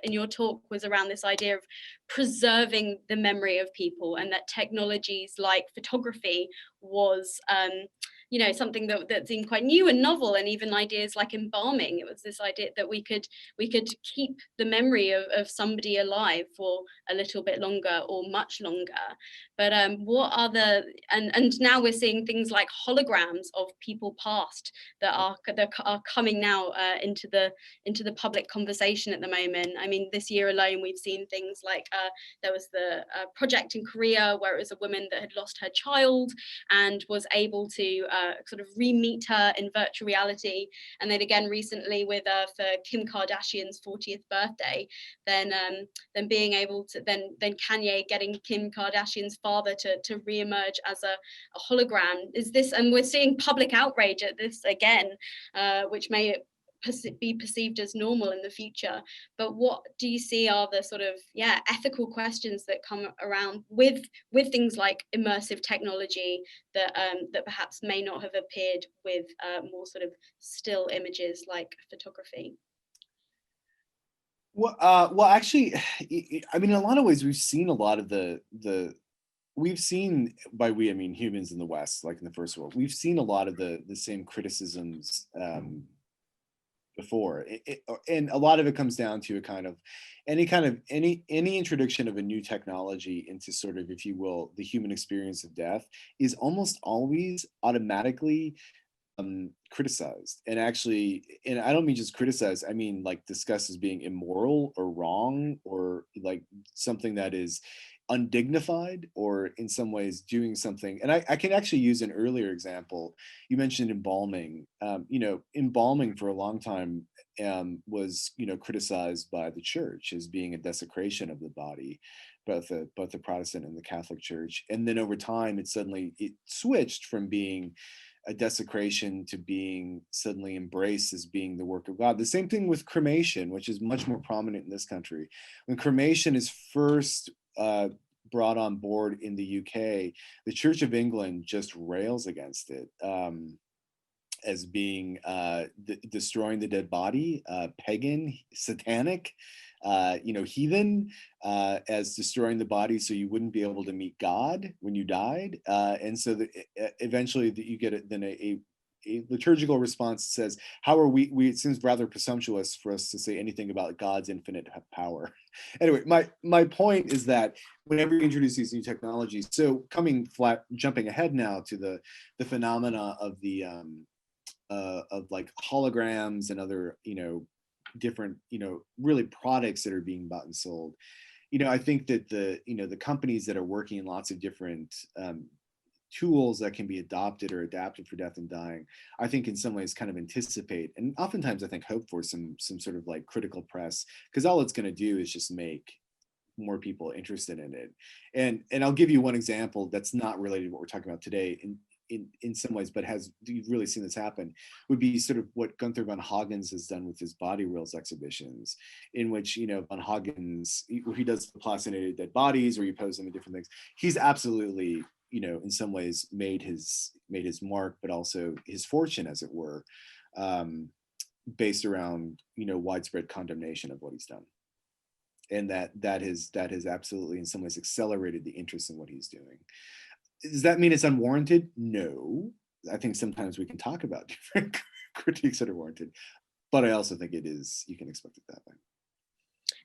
in your talk was around this idea of preserving the memory of people, and that technologies like photography was something that seemed quite new and novel, and even ideas like embalming. It was this idea that we could keep the memory of somebody alive for a little bit longer or much longer. But what are and now we're seeing things like holograms of people past that are coming now into the public conversation at the moment. I mean, this year alone we've seen things like there was the project in Korea where it was a woman that had lost her child and was able to sort of re-meet her in virtual reality. And then again recently with for Kim Kardashian's 40th birthday, then being able to then Kanye getting Kim Kardashian's father to re-emerge as a hologram. Is this, and we're seeing public outrage at this again, which may be perceived as normal in the future. But what do you see are the sort of ethical questions that come around with things like immersive technology that perhaps may not have appeared with more sort of still images like photography? Well, actually, I mean, in a lot of ways, we've seen a lot of we've seen, by we I mean humans in the West, like in the first world, we've seen a lot of the same criticisms before, and a lot of it comes down to any introduction of a new technology into sort of, if you will, the human experience of death is almost always automatically criticized, and actually, and I don't mean just criticized, I mean like discussed as being immoral or wrong, or like something that is undignified, or in some ways doing something. And I can actually use an earlier example. You mentioned embalming. Embalming for a long time was criticized by the church as being a desecration of the body, both the Protestant and the Catholic Church. And then over time, it switched from being a desecration to being suddenly embraced as being the work of God. The same thing with cremation, which is much more prominent in this country. When cremation is first brought on board in the UK, the Church of England just rails against it as being destroying the dead body, pagan, satanic, heathen, as destroying the body so you wouldn't be able to meet God when you died. And so eventually you get a liturgical response that says, how are we, it seems rather presumptuous for us to say anything about God's infinite power. Anyway, my point is that whenever you introduce these new technologies, so jumping ahead now to the phenomena of the of like holograms and other different really products that are being bought and sold. I think that the companies that are working in lots of different tools that can be adopted or adapted for death and dying, I think in some ways kind of anticipate, and oftentimes I think hope for some sort of like critical press, because all it's going to do is just make more people interested in it. And I'll give you one example that's not related to what we're talking about today in some ways, but you've really seen this happen, would be sort of what Gunther von Hagens has done with his body wheels exhibitions, in which, von Hagens, he does the plastinated dead bodies, or you pose them in different things. He's absolutely, in some ways made his mark, but also his fortune, as it were, based around, widespread condemnation of what he's done. And that has absolutely in some ways accelerated the interest in what he's doing. Does that mean it's unwarranted? No. I think sometimes we can talk about different critiques that are warranted, but I also think it is, you can expect it that way.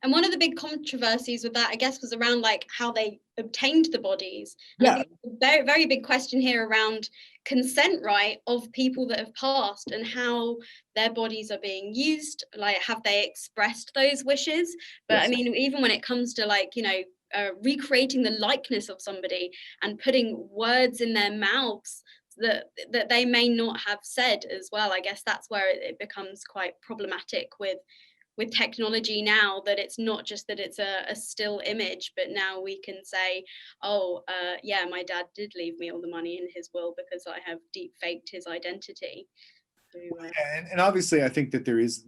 And one of the big controversies with that, I guess, was around like how they obtained the bodies. And yeah. I think it's a very, very big question here around consent right of people that have passed and how their bodies are being used. Like, have they expressed those wishes? But yes. I mean, even when it comes to like, recreating the likeness of somebody and putting words in their mouths that they may not have said as well, I guess that's where it becomes quite problematic with technology now, that it's not just that it's a still image, but now we can say, yeah, my dad did leave me all the money in his will because I have deep faked his identity. And obviously, I think that there is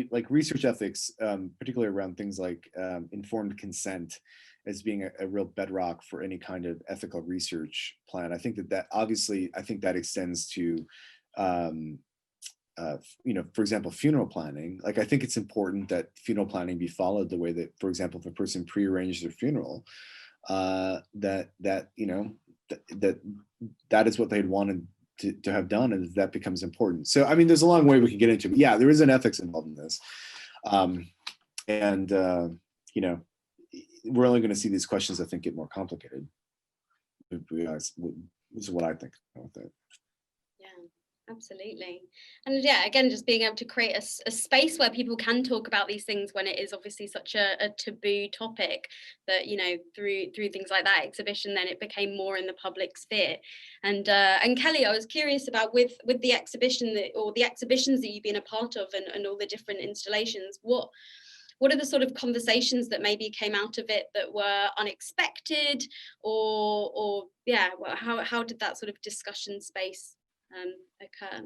like research ethics, particularly around things like informed consent, as being a real bedrock for any kind of ethical research plan. I think that obviously, I think that extends to, for example, funeral planning. Like, I think it's important that funeral planning be followed the way that, for example, if a person prearranged their funeral, that is what they'd wanted to have done, and that becomes important. So, I mean, there's a long way we can get into, but yeah, there is an ethics involved in this. We're only going to see these questions, I think, get more complicated. This is what I think about that. Absolutely. And yeah, again, just being able to create a space where people can talk about these things when it is obviously such a taboo topic, that, through things like that exhibition, then it became more in the public sphere. And Kelly, I was curious about with the exhibition or the exhibitions that you've been a part of and all the different installations, what are the sort of conversations that maybe came out of it that were unexpected, or yeah, well, how did that sort of discussion space occur?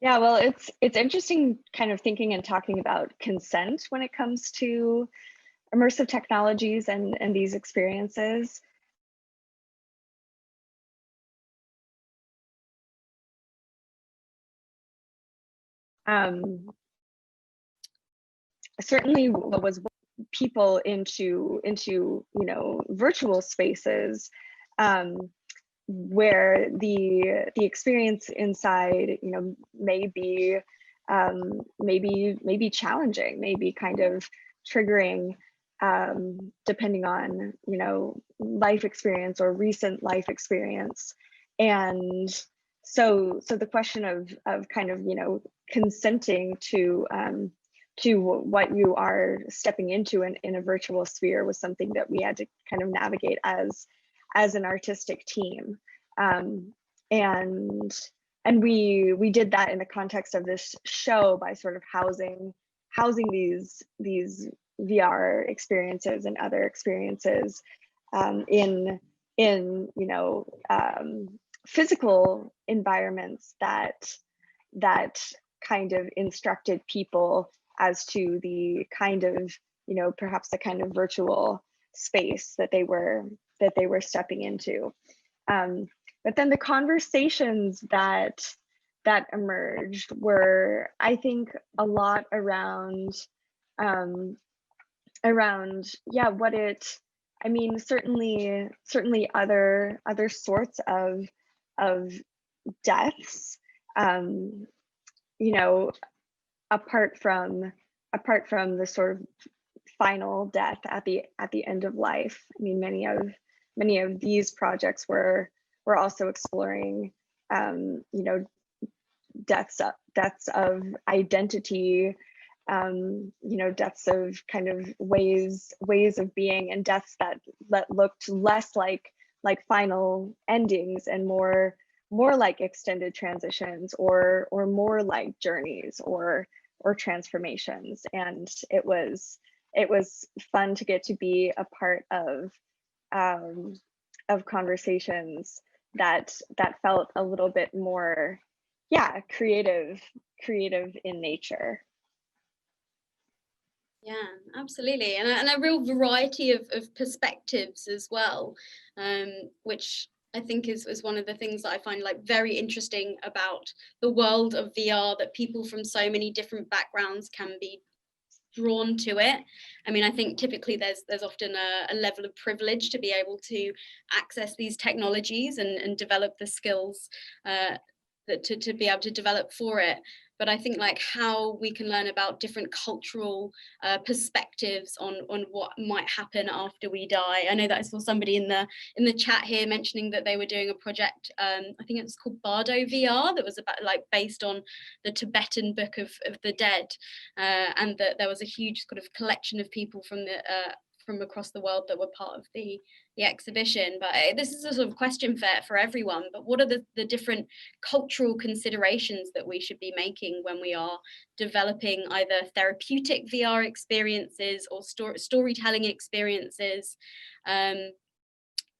Yeah, well, it's interesting kind of thinking and talking about consent when it comes to immersive technologies and these experiences. Certainly was people into virtual spaces, where the experience inside may be challenging, maybe kind of triggering, depending on life experience or recent life experience. And so the question of kind of, you know, consenting to what you are stepping into in a virtual sphere was something that we had to kind of navigate as an artistic team. And we did that in the context of this show by sort of housing these VR experiences and other experiences in you know, physical environments that kind of instructed people as to the kind of, you know, perhaps the kind of virtual space that they were stepping into. But then the conversations that emerged were, I think, a lot around yeah, what it, I mean, certainly other sorts of deaths, you know, apart from the sort of final death at the end of life. I mean, many of these projects were also exploring, you know, deaths of identity, you know, deaths of kind of ways of being, and deaths that looked less like final endings and more like extended transitions, or more like journeys or transformations. And it was fun to get to be a part of conversations that felt a little bit more, yeah, creative in nature. Yeah, absolutely. And a real variety of perspectives as well, which I think is one of the things that I find like very interesting about the world of VR, that people from so many different backgrounds can be drawn to it. I mean, I think typically there's often a level of privilege to be able to access these technologies and develop the skills to be able to develop for it. But I think like how we can learn about different cultural perspectives on what might happen after we die. I know that I saw somebody in the chat here mentioning that they were doing a project, I think it was called Bardo VR, that was about like based on the Tibetan Book of the Dead, and that there was a huge sort of collection of people from across the world that were part of the exhibition. But this is a sort of question for everyone, but what are the different cultural considerations that we should be making when we are developing either therapeutic VR experiences or storytelling experiences,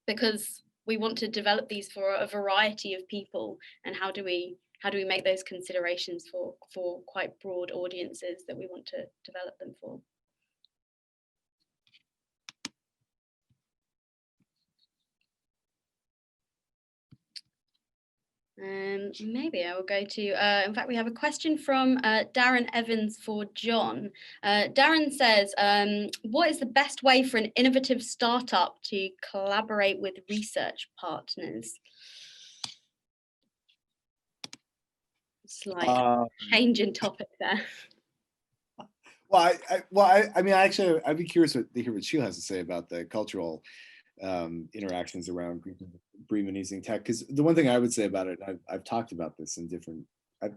because we want to develop these for a variety of people, and how do we make those considerations for quite broad audiences that we want to develop them for? Maybe I will go to, in fact, we have a question from Darren Evans for John. Darren says, what is the best way for an innovative startup to collaborate with research partners? Slight change in topic there. Well, I mean, actually, I'd be curious to hear what Sheila has to say about the cultural interactions around reminiscing tech, because the one thing I would say about it, I've talked about this in different I've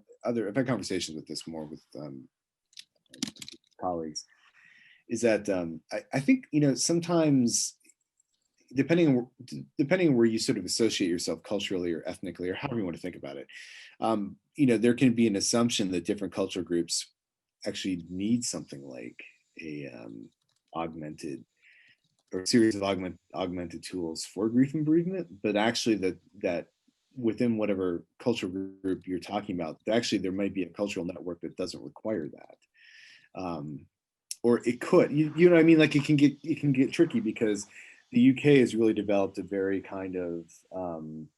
had conversations with this more with colleagues, is that I think, you know, sometimes depending on where you sort of associate yourself culturally or ethnically, or however you want to think about it, you know, there can be an assumption that different cultural groups actually need something like a augmented or a series of augmented tools for grief and bereavement, but actually that within whatever cultural group you're talking about, actually there might be a cultural network that doesn't require that, or it could. You know what I mean? Like it can get tricky, because the UK has really developed a very kind of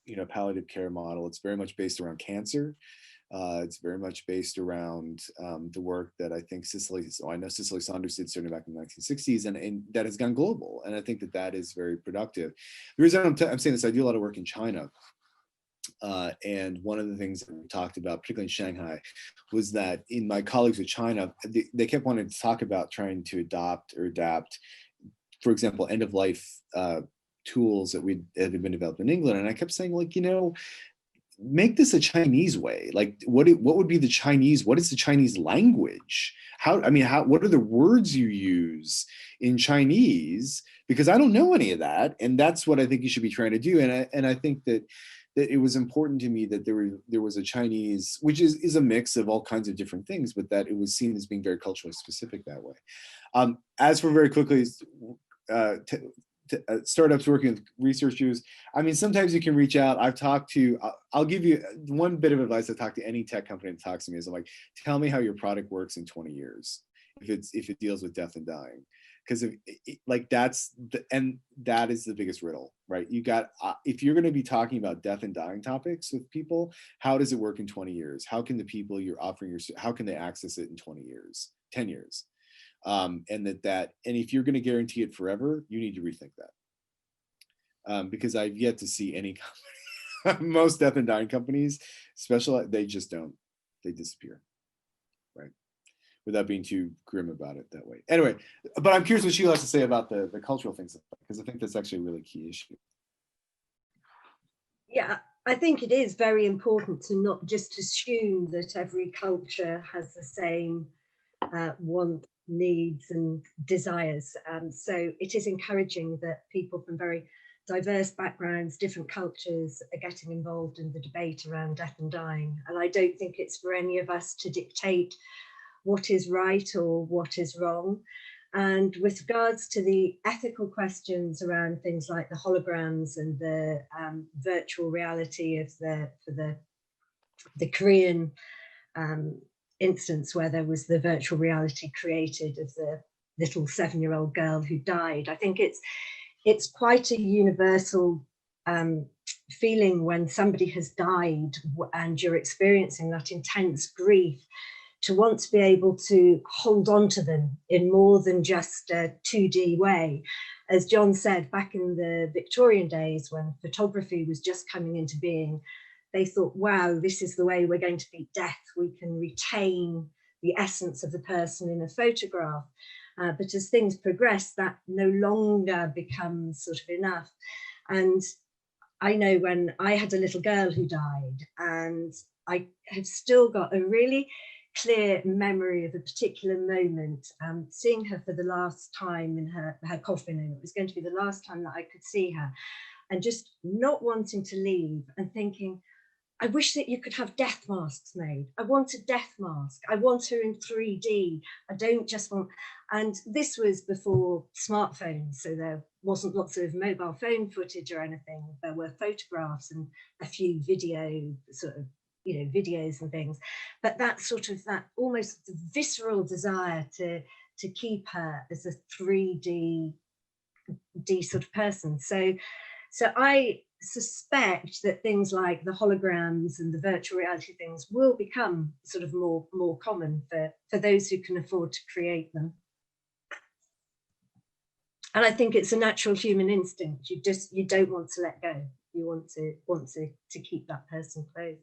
you know, palliative care model. It's very much based around cancer. It's very much based around the work that I think Cicely Saunders did starting back in the 1960s, and that has gone global. And I think that is very productive. The reason I'm saying this, I do a lot of work in China. And one of the things that we talked about, particularly in Shanghai, was that in my colleagues with China, they kept wanting to talk about trying to adopt or adapt, for example, end-of-life tools that had been developed in England. And I kept saying, like, you know, make this a Chinese way. Like what would be the Chinese, what is the Chinese language? What are the words you use in Chinese? Because I don't know any of that. And that's what I think you should be trying to do. And I think that it was important to me that there was a Chinese, which is a mix of all kinds of different things, but that it was seen as being very culturally specific that way. As for very quickly, startups working with researchers, I mean, sometimes you can reach out. I'll give you one bit of advice. I talk to any tech company that talks to me is I'm like, tell me how your product works in 20 years, if it deals with death and dying. Because that is the biggest riddle, right? You got, if you're going to be talking about death and dying topics with people, how does it work in 20 years? How can the people you're offering how can they access it in 20 years, 10 years? And if you're going to guarantee it forever, you need to rethink that. Because I've yet to see any company, most death and dying companies, they just don't, they disappear, right? Without being too grim about it that way. Anyway, but I'm curious what Sheila has to say about the cultural things, because I think that's actually a really key issue. Yeah, I think it is very important to not just assume that every culture has the same wants, needs and desires. So it is encouraging that people from very diverse backgrounds, different cultures are getting involved in the debate around death and dying. And I don't think it's for any of us to dictate what is right or what is wrong. And with regards to the ethical questions around things like the holograms and the virtual reality of the Korean instance where there was the virtual reality created of the little 7-year-old girl who died, I think it's quite a universal feeling when somebody has died and you're experiencing that intense grief, to want to be able to hold on to them in more than just a 2D way. As John said, back in the Victorian days when photography was just coming into being, they thought, wow, this is the way we're going to beat death. We can retain the essence of the person in a photograph. But as things progress, that no longer becomes sort of enough. And I know when I had a little girl who died, and I have still got a really clear memory of a particular moment, seeing her for the last time in her coffin, and it was going to be the last time that I could see her, and just not wanting to leave and thinking, I wish that you could have death masks made. I want a death mask. I want her in 3D. I don't just want, and this was before smartphones, so there wasn't lots of mobile phone footage or anything. There were photographs and a few video videos and things, but that almost visceral desire to keep her as a 3D sort of person. So I suspect that things like the holograms and the virtual reality things will become sort of more common for those who can afford to create them. And I think it's a natural human instinct. You don't want to let go. You want to keep that person close.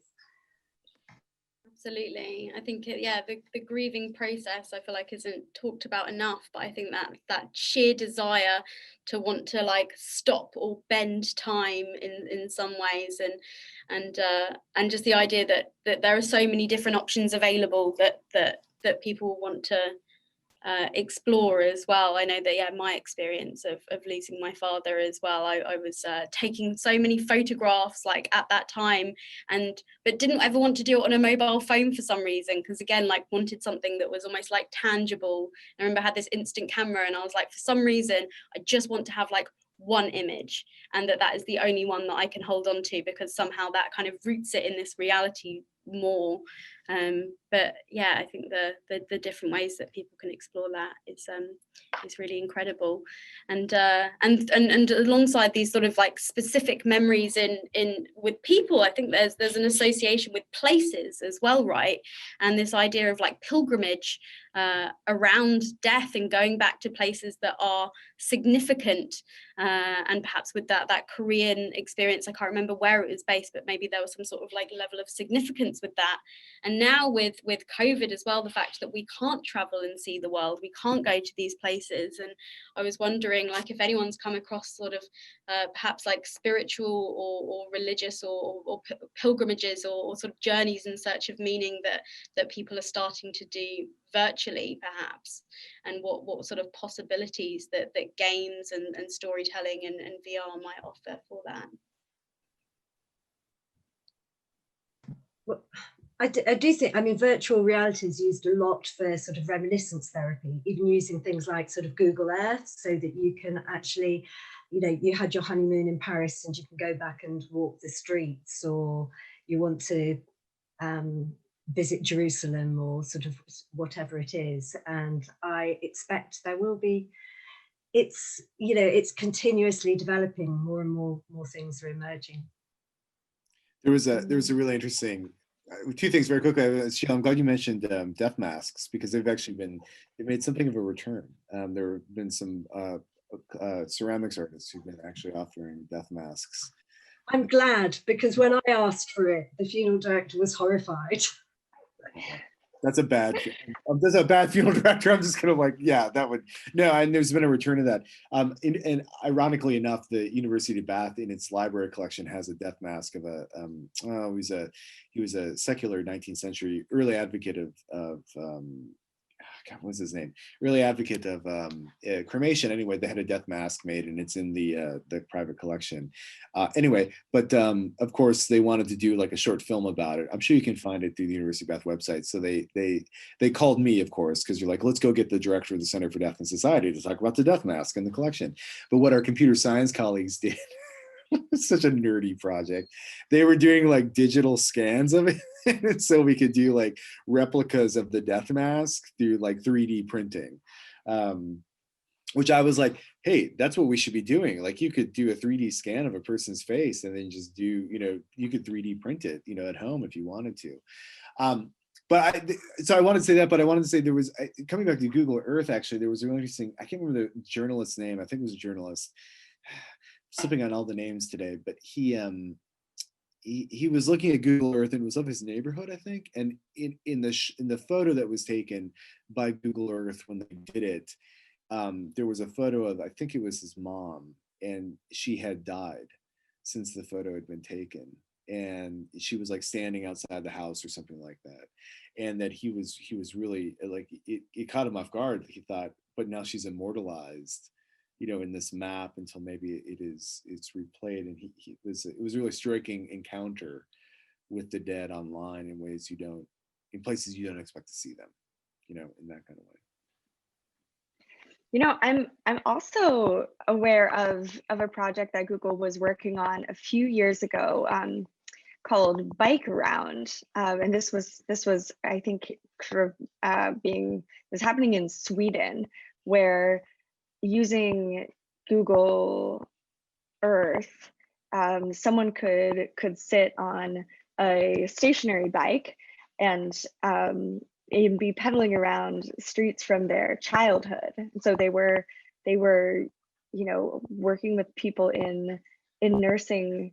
Absolutely. I think, the grieving process, I feel like isn't talked about enough, but I think that sheer desire to want to like stop or bend time in some ways, and just the idea that there are so many different options available that people want to explore as well. I know that my experience of losing my father as well, I was taking so many photographs like at that time, but didn't ever want to do it on a mobile phone for some reason, because again, like wanted something that was almost like tangible. I remember I had this instant camera and I was like, for some reason I just want to have like one image, and that is the only one that I can hold on to, because somehow that kind of roots it in this reality more. But yeah, I think the different ways that people can explore that is really incredible, and alongside these sort of like specific memories in with people, I think there's an association with places as well, right? And this idea of like pilgrimage around death and going back to places that are significant, and perhaps with that Korean experience, I can't remember where it was based, but maybe there was some sort of like level of significance with that. And And now with COVID as well, the fact that we can't travel and see the world, we can't go to these places. And I was wondering, like, if anyone's come across sort of perhaps like spiritual or religious or pilgrimages or sort of journeys in search of meaning that people are starting to do virtually, perhaps, and what sort of possibilities that games and storytelling and VR might offer for that. Well, I do think, I mean, virtual reality is used a lot for sort of reminiscence therapy, even using things like sort of Google Earth, so that you can actually, you know, you had your honeymoon in Paris and you can go back and walk the streets, or you want to visit Jerusalem, or sort of whatever it is. And I expect there will be, it's, you know, it's continuously developing, more and more things are emerging. There was a really interesting, two things very quickly. Sheila, I'm glad you mentioned death masks, because they've made something of a return. There have been some ceramics artists who've been actually offering death masks. I'm glad, because when I asked for it, the funeral director was horrified. That's a bad funeral director. I'm just kind of like, yeah, that would, no. And there's been a return of that. And ironically enough, the University of Bath in its library collection has a death mask of he was a secular 19th century early advocate of God, what's his name? Early advocate of cremation. Anyway, they had a death mask made, and it's in the private collection. Anyway, but of course they wanted to do like a short film about it. I'm sure you can find it through the University of Bath website. So they called me, of course, because you're like, let's go get the director of the Center for Death and Society to talk about the death mask in the collection. But what our computer science colleagues did, it's such a nerdy project. They were doing like digital scans of it. And so we could do like replicas of the death mask through like 3D printing, which I was like, hey, that's what we should be doing. Like, you could do a 3D scan of a person's face and then just do, you know, you could 3D print it, you know, at home if you wanted to. So I wanted to say that, but I wanted to say there was, coming back to Google Earth, actually, there was a really interesting, I can't remember the journalist's name. I think it was a journalist, slipping on all the names today, but he was looking at Google Earth, and it was of his neighborhood, I think. And in the photo that was taken by Google Earth when they did it, there was a photo of, I think it was his mom, and she had died since the photo had been taken. And she was like standing outside the house or something like that. And that he was really like, it caught him off guard. He thought, but now she's immortalized, you know, in this map until maybe it's replayed. And it was a really striking encounter with the dead online in ways in places you don't expect to see them, you know, in that kind of way. You know, I'm also aware of a project that Google was working on a few years ago, called Bike Around, and this was I think sort of was happening in Sweden, where using Google Earth, someone could sit on a stationary bike and be pedaling around streets from their childhood. And so they were, you know, working with people in nursing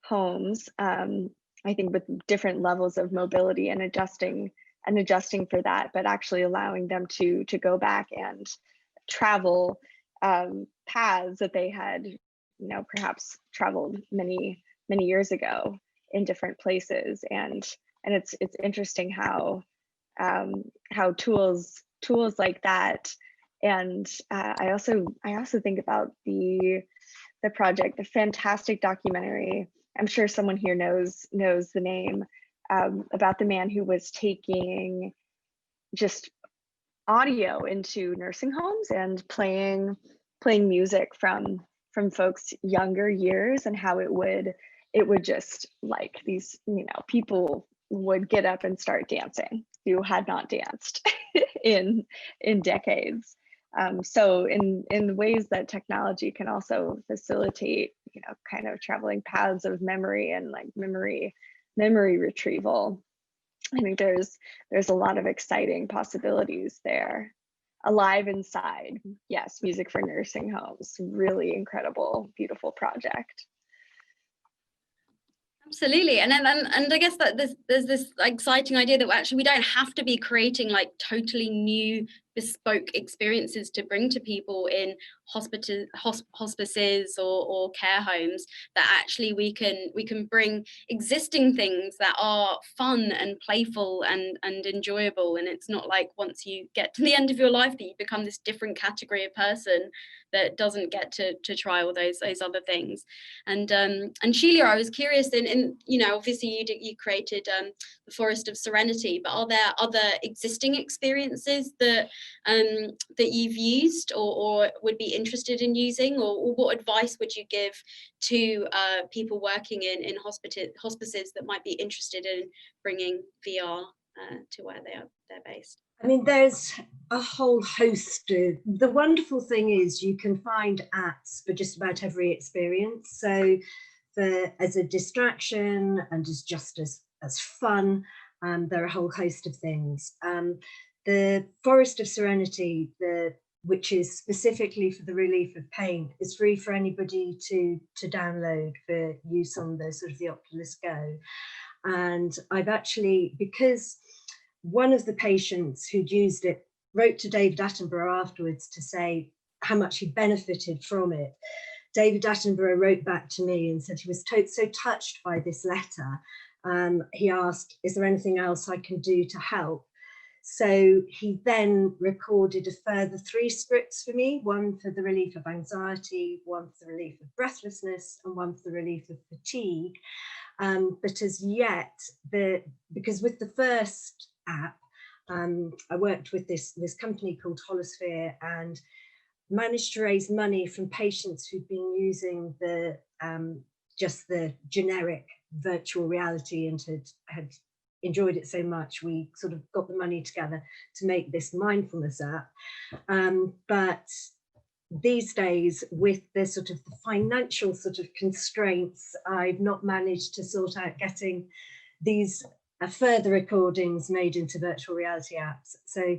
homes, I think with different levels of mobility and adjusting for that, but actually allowing them to go back and travel paths that they had, you know, perhaps traveled many years ago in different places. And it's interesting how tools like that. And I also think about the project, the fantastic documentary, I'm sure someone here knows the name, about the man who was taking just audio into nursing homes and playing music from folks' younger years, and how it would just, like, these, you know, people would get up and start dancing who had not danced in decades. So in ways that technology can also facilitate, you know, kind of traveling paths of memory and like memory retrieval, I think there's a lot of exciting possibilities there. Alive Inside, yes, music for nursing homes, really incredible, beautiful project. Absolutely, and I guess that there's this exciting idea that actually we don't have to be creating like totally new bespoke experiences to bring to people in hospices or care homes. That actually we can bring existing things that are fun and playful and enjoyable. And it's not like once you get to the end of your life that you become this different category of person that doesn't get to try all those other things. And Sheila, I was curious in you know, obviously you created the Forest of Serenity, but are there other existing experiences that you've used or would be interested in using, or what advice would you give to people working in hospices that might be interested in bringing VR to where they're based? I mean, there's a whole host of, the wonderful thing is you can find apps for just about every experience. So as a distraction and as fun, there are a whole host of things. The Forest of Serenity, which is specifically for the relief of pain, is free for anybody to download for use on the sort of the Oculus Go. And I've actually, because one of the patients who'd used it wrote to David Attenborough afterwards to say how much he benefited from it. David Attenborough wrote back to me and said he was so touched by this letter. He asked, is there anything else I can do to help? So he then recorded a further 3 scripts for me, one for the relief of anxiety, one for the relief of breathlessness, and one for the relief of fatigue. But as yet, because with the first app, I worked with this company called Holosphere and managed to raise money from patients who'd been using just the generic virtual reality and had enjoyed it so much. We sort of got the money together to make this mindfulness app. But these days, with the sort of the financial sort of constraints, I've not managed to sort out getting these further recordings made into virtual reality apps. So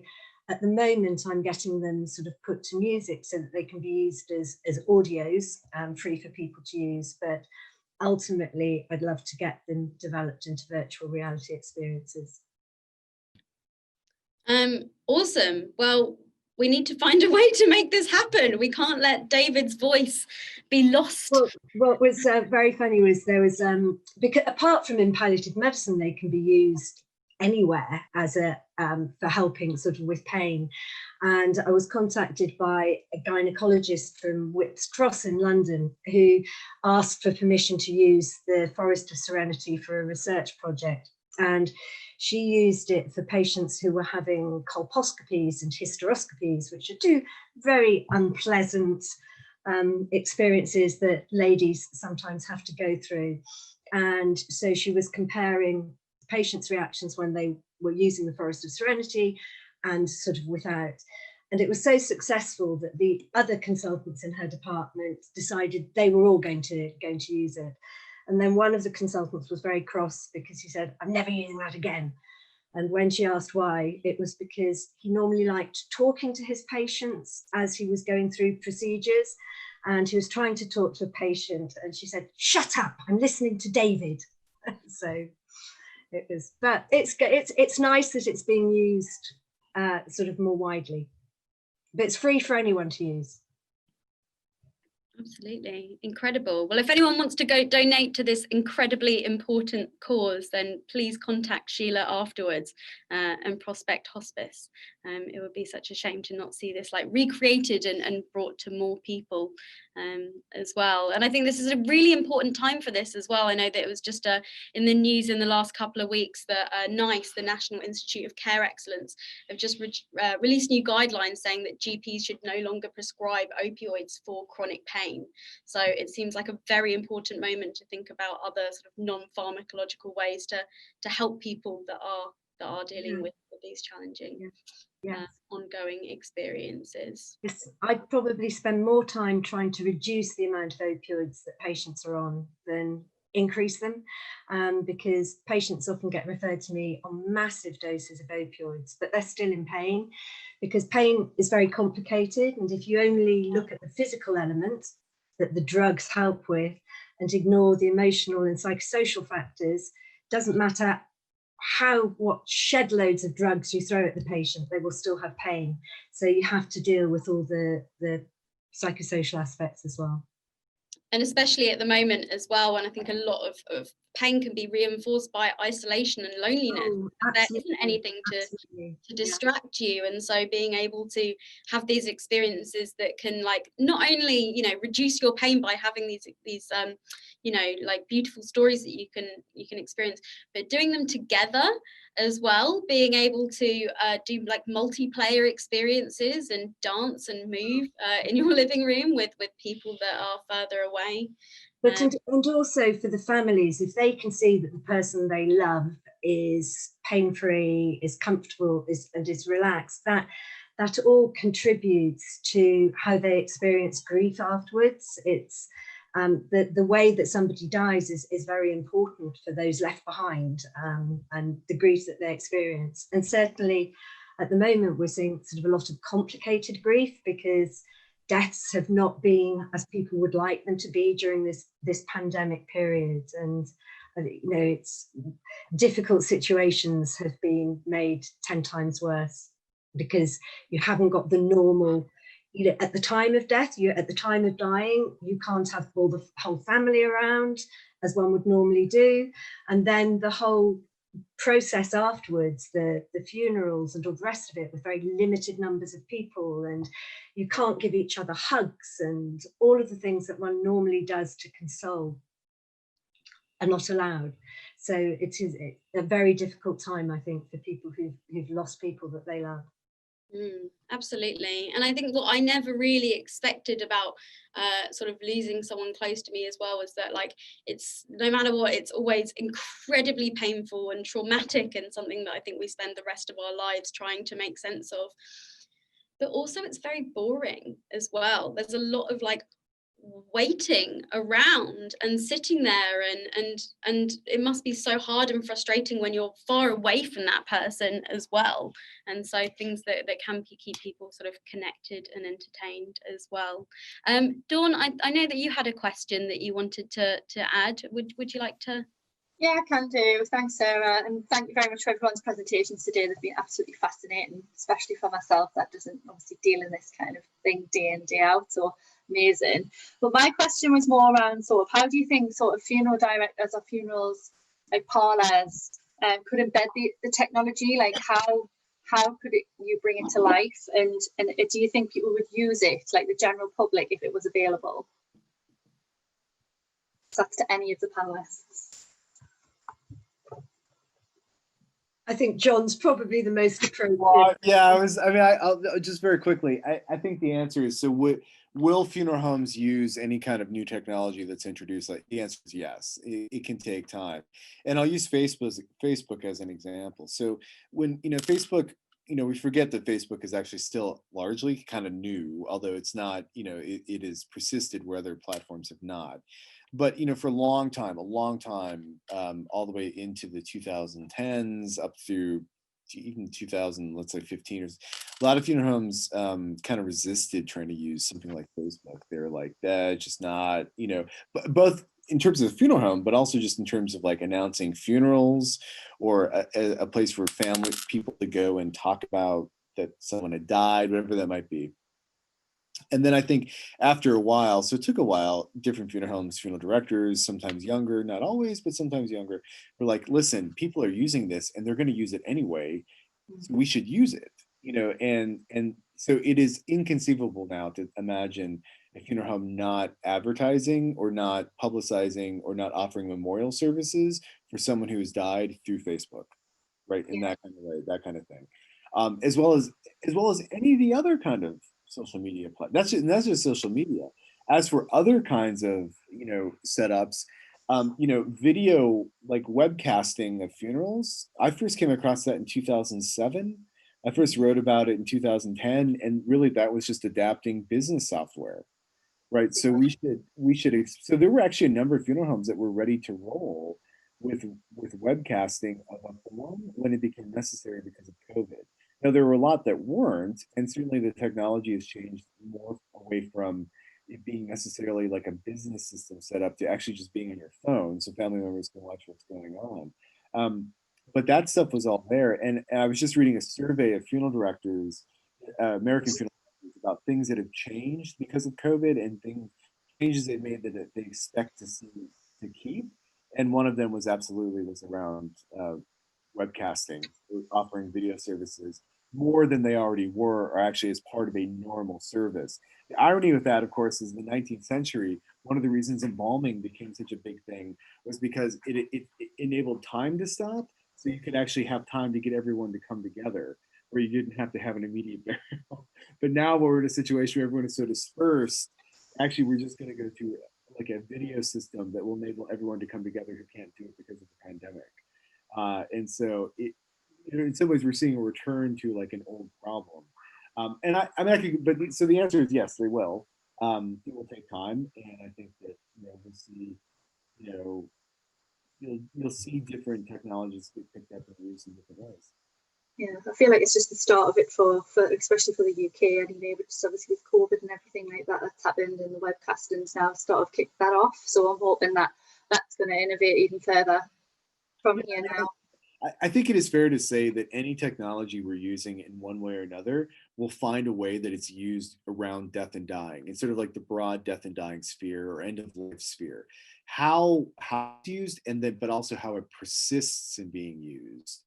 at the moment, I'm getting them sort of put to music so that they can be used as audios, free for people to use. But ultimately, I'd love to get them developed into virtual reality experiences. Awesome. Well, we need to find a way to make this happen. We can't let David's voice be lost. Well, what was very funny was there was, because apart from in palliative medicine, they can be used anywhere as for helping sort of with pain. And I was contacted by a gynecologist from Whipps Cross in London who asked for permission to use the Forest of Serenity for a research project. And she used it for patients who were having colposcopies and hysteroscopies, which are 2 very unpleasant experiences that ladies sometimes have to go through. And so she was comparing patients' reactions when they were using the Forest of Serenity and sort of without. And it was so successful that the other consultants in her department decided they were all going to use it. And then one of the consultants was very cross because he said, I'm never using that again. And when she asked why, it was because he normally liked talking to his patients as he was going through procedures. And he was trying to talk to a patient and she said, shut up, I'm listening to David. So it was, but it's nice that it's being used sort of more widely. But it's free for anyone to use. Absolutely. Incredible. Well, if anyone wants to go donate to this incredibly important cause, then please contact Sheila afterwards and prospect Hospice. It would be such a shame to not see this like recreated and brought to more people as well. And I think this is a really important time for this as well. I know that it was just in the news in the last couple of weeks that NICE, the National Institute of Care Excellence, have just released new guidelines saying that GPs should no longer prescribe opioids for chronic pain. So it seems like a very important moment to think about other sort of non-pharmacological ways to help people that are dealing with these challenging ongoing experiences. Yes, I'd probably spend more time trying to reduce the amount of opioids that patients are on than increase them, because patients often get referred to me on massive doses of opioids, but they're still in pain because pain is very complicated. And if you only look at the physical element that the drugs help with, and ignore the emotional and psychosocial factors, doesn't matter what shed loads of drugs you throw at the patient, they will still have pain. So you have to deal with all the psychosocial aspects as well. And especially at the moment as well, when I think a lot of pain can be reinforced by isolation and loneliness. Oh, there isn't anything to distract you, and so being able to have these experiences that can, like, not only, you know, reduce your pain by having these you know, like beautiful stories that you can experience, but doing them together as well, being able to do like multiplayer experiences and dance and move in your living room with people that are further away. But and also for the families, if they can see that the person they love is pain-free, is comfortable, and is relaxed, that all contributes to how they experience grief afterwards. It's the way that somebody dies is very important for those left behind, and the grief that they experience. And certainly at the moment, we're seeing sort of a lot of complicated grief, because deaths have not been as people would like them to be during this pandemic period. And you know, it's difficult situations have been made 10 times worse, because you haven't got the normal, you know, at the time of death, at the time of dying, you can't have the whole family around as one would normally do. And then the whole process afterwards, the funerals and all the rest of it, with very limited numbers of people, and you can't give each other hugs, and all of the things that one normally does to console are not allowed. So it's a very difficult time, I think, for people who've lost people that they love. Absolutely. And I think what I never really expected about sort of losing someone close to me as well was that, like, it's, no matter what, it's always incredibly painful and traumatic, and something that I think we spend the rest of our lives trying to make sense of. But also it's very boring as well. There's a lot of, like, waiting around and sitting there, and it must be so hard and frustrating when you're far away from that person as well. And so things that can keep people sort of connected and entertained as well. Dawn, I know that you had a question that you wanted to add. Would you like to? Yeah, I can do. Thanks, Sarah, and thank you very much for everyone's presentations today. They've been absolutely fascinating, especially for myself that doesn't obviously deal in this kind of thing day in, day out. So amazing. But my question was more around sort of, how do you think sort of funeral directors or funerals, like parlours, could embed the technology? Like how could you bring it to life? And do you think people would use it, like the general public, if it was available? So that's to any of the panelists. I think John's probably the most appropriate. Yeah, I'll just very quickly. I think the answer is, so will funeral homes use any kind of new technology that's introduced? Like, the answer is yes. It can take time, and I'll use Facebook as an example. So when, you know, Facebook, you know, we forget that Facebook is actually still largely kind of new, although it's not, you know, it has persisted where other platforms have not. But, you know, for a long time, all the way into the 2010s up through even 2000, let's say 15, a lot of funeral homes kind of resisted trying to use something like Facebook. They were like, that's just not, you know, both in terms of the funeral home, but also just in terms of like announcing funerals, or a place for people to go and talk about that someone had died, whatever that might be. And then I think after a while, so it took a while, different funeral homes, funeral directors, sometimes younger, not always, but sometimes younger, were like, listen, people are using this and they're going to use it anyway, so we should use it, you know. And so it is inconceivable now to imagine a funeral home not advertising or not publicizing or not offering memorial services for someone who has died through Facebook, right? In that kind of way, that kind of thing, as well as any of the other kind of social media that's just social media. As for other kinds of, you know, setups, you know, video, like webcasting of funerals, I first came across that in 2007. I first wrote about it in 2010, and really that was just adapting business software, right? So we should so there were actually a number of funeral homes that were ready to roll with webcasting of a form when it became necessary because of COVID. Now, there were a lot that weren't, and certainly the technology has changed more away from, it being necessarily like a business system set up to actually just being on your phone so family members can watch what's going on. But that stuff was all there. And I was just reading a survey of funeral directors, American funeral directors, about things that have changed because of COVID and changes they made that they expect to see to keep. And one of them was around webcasting, offering video services more than they already were, or actually as part of a normal service. The irony with that, of course, is in the 19th century, one of the reasons embalming became such a big thing was because it enabled time to stop, so you could actually have time to get everyone to come together, where you didn't have to have an immediate burial. But now we're in a situation where everyone is so dispersed, actually we're just going to go to like a video system that will enable everyone to come together who can't do it because of the pandemic. And so in some ways we're seeing a return to like an old problem. And so the answer is yes, they will. It will take time, and I think that we'll see, you'll see different technologies get picked up and used in different ways. Yeah, I feel like it's just the start of it for especially for the UK. And just obviously with COVID and everything like that, that's happened, and the webcasting's now sort of kicked that off. So I'm hoping that that's going to innovate even further from here now. I think it is fair to say that any technology we're using in one way or another will find a way that it's used around death and dying. It's sort of like the broad death and dying sphere or end of life sphere. How it's used, but also how it persists in being used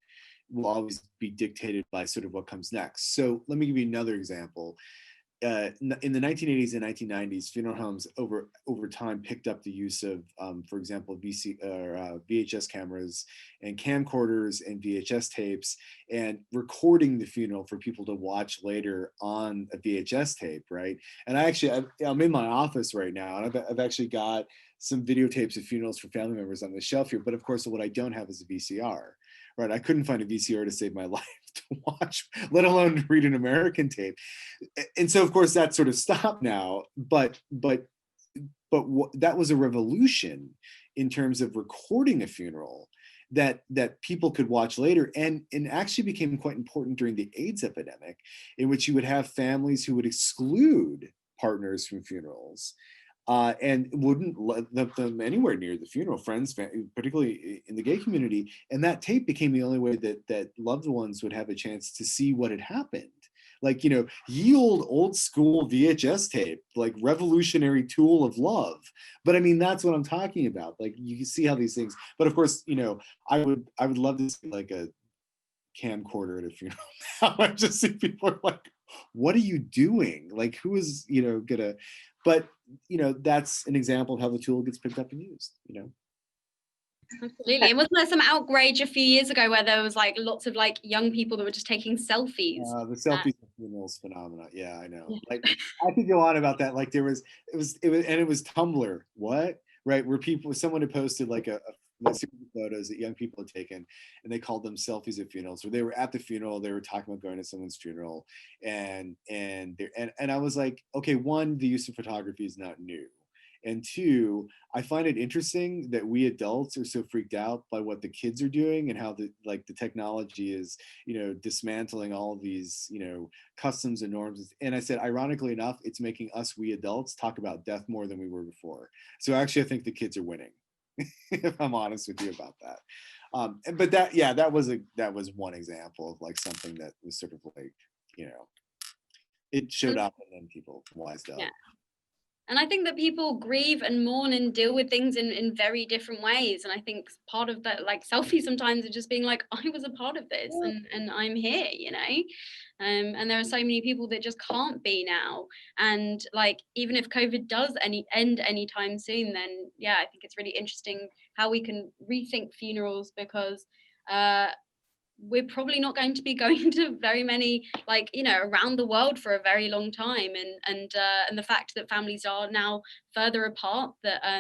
will always be dictated by sort of what comes next. So let me give you another example. In the 1980s and 1990s, funeral homes over time picked up the use of, for example, VHS cameras and camcorders and VHS tapes, and recording the funeral for people to watch later on a VHS tape, right? And I'm in my office right now, and I've actually got some videotapes of funerals for family members on the shelf here. But of course, what I don't have is a VCR. Right, I couldn't find a VCR to save my life to watch, let alone to read an American tape. And so, of course, that sort of stopped now. But that was a revolution in terms of recording a funeral that people could watch later, and actually became quite important during the AIDS epidemic, in which you would have families who would exclude partners from funerals. And wouldn't let them anywhere near the funeral, friends, particularly in the gay community. And that tape became the only way that loved ones would have a chance to see what had happened. Like, ye old school VHS tape, like revolutionary tool of love. But I mean, that's what I'm talking about. Like, you can see how these things, but of course, I would love to see like a camcorder at a funeral. Now I just see people are like, what are you doing? Like, who is, gonna, but that's an example of how the tool gets picked up and used. Absolutely. And wasn't there some outrage a few years ago where there was like lots of like young people that were just taking selfies? The selfies at funerals phenomena. Yeah, I know. Like, I could go on about that. Like, it was Tumblr. What? Right, where someone had posted like a series of photos that young people had taken, and they called them selfies at funerals. Where they were at the funeral, they were talking about going to someone's funeral, and I was like, okay, one, the use of photography is not new. And two, I find it interesting that we adults are so freaked out by what the kids are doing and how the technology is, dismantling all of these, customs and norms. And I said, ironically enough, it's making we adults talk about death more than we were before. So actually, I think the kids are winning, if I'm honest with you about that. But that was one example of like something that was sort of like, it showed up and then people wised up. Yeah. And I think that people grieve and mourn and deal with things in very different ways. And I think part of that, like selfies sometimes are just being like, I was a part of this and I'm here, and there are so many people that just can't be now. And like, even if COVID does end anytime soon, then yeah, I think it's really interesting how we can rethink funerals, because we're probably not going to be going to very many, around the world for a very long time, and the fact that families are now further apart, that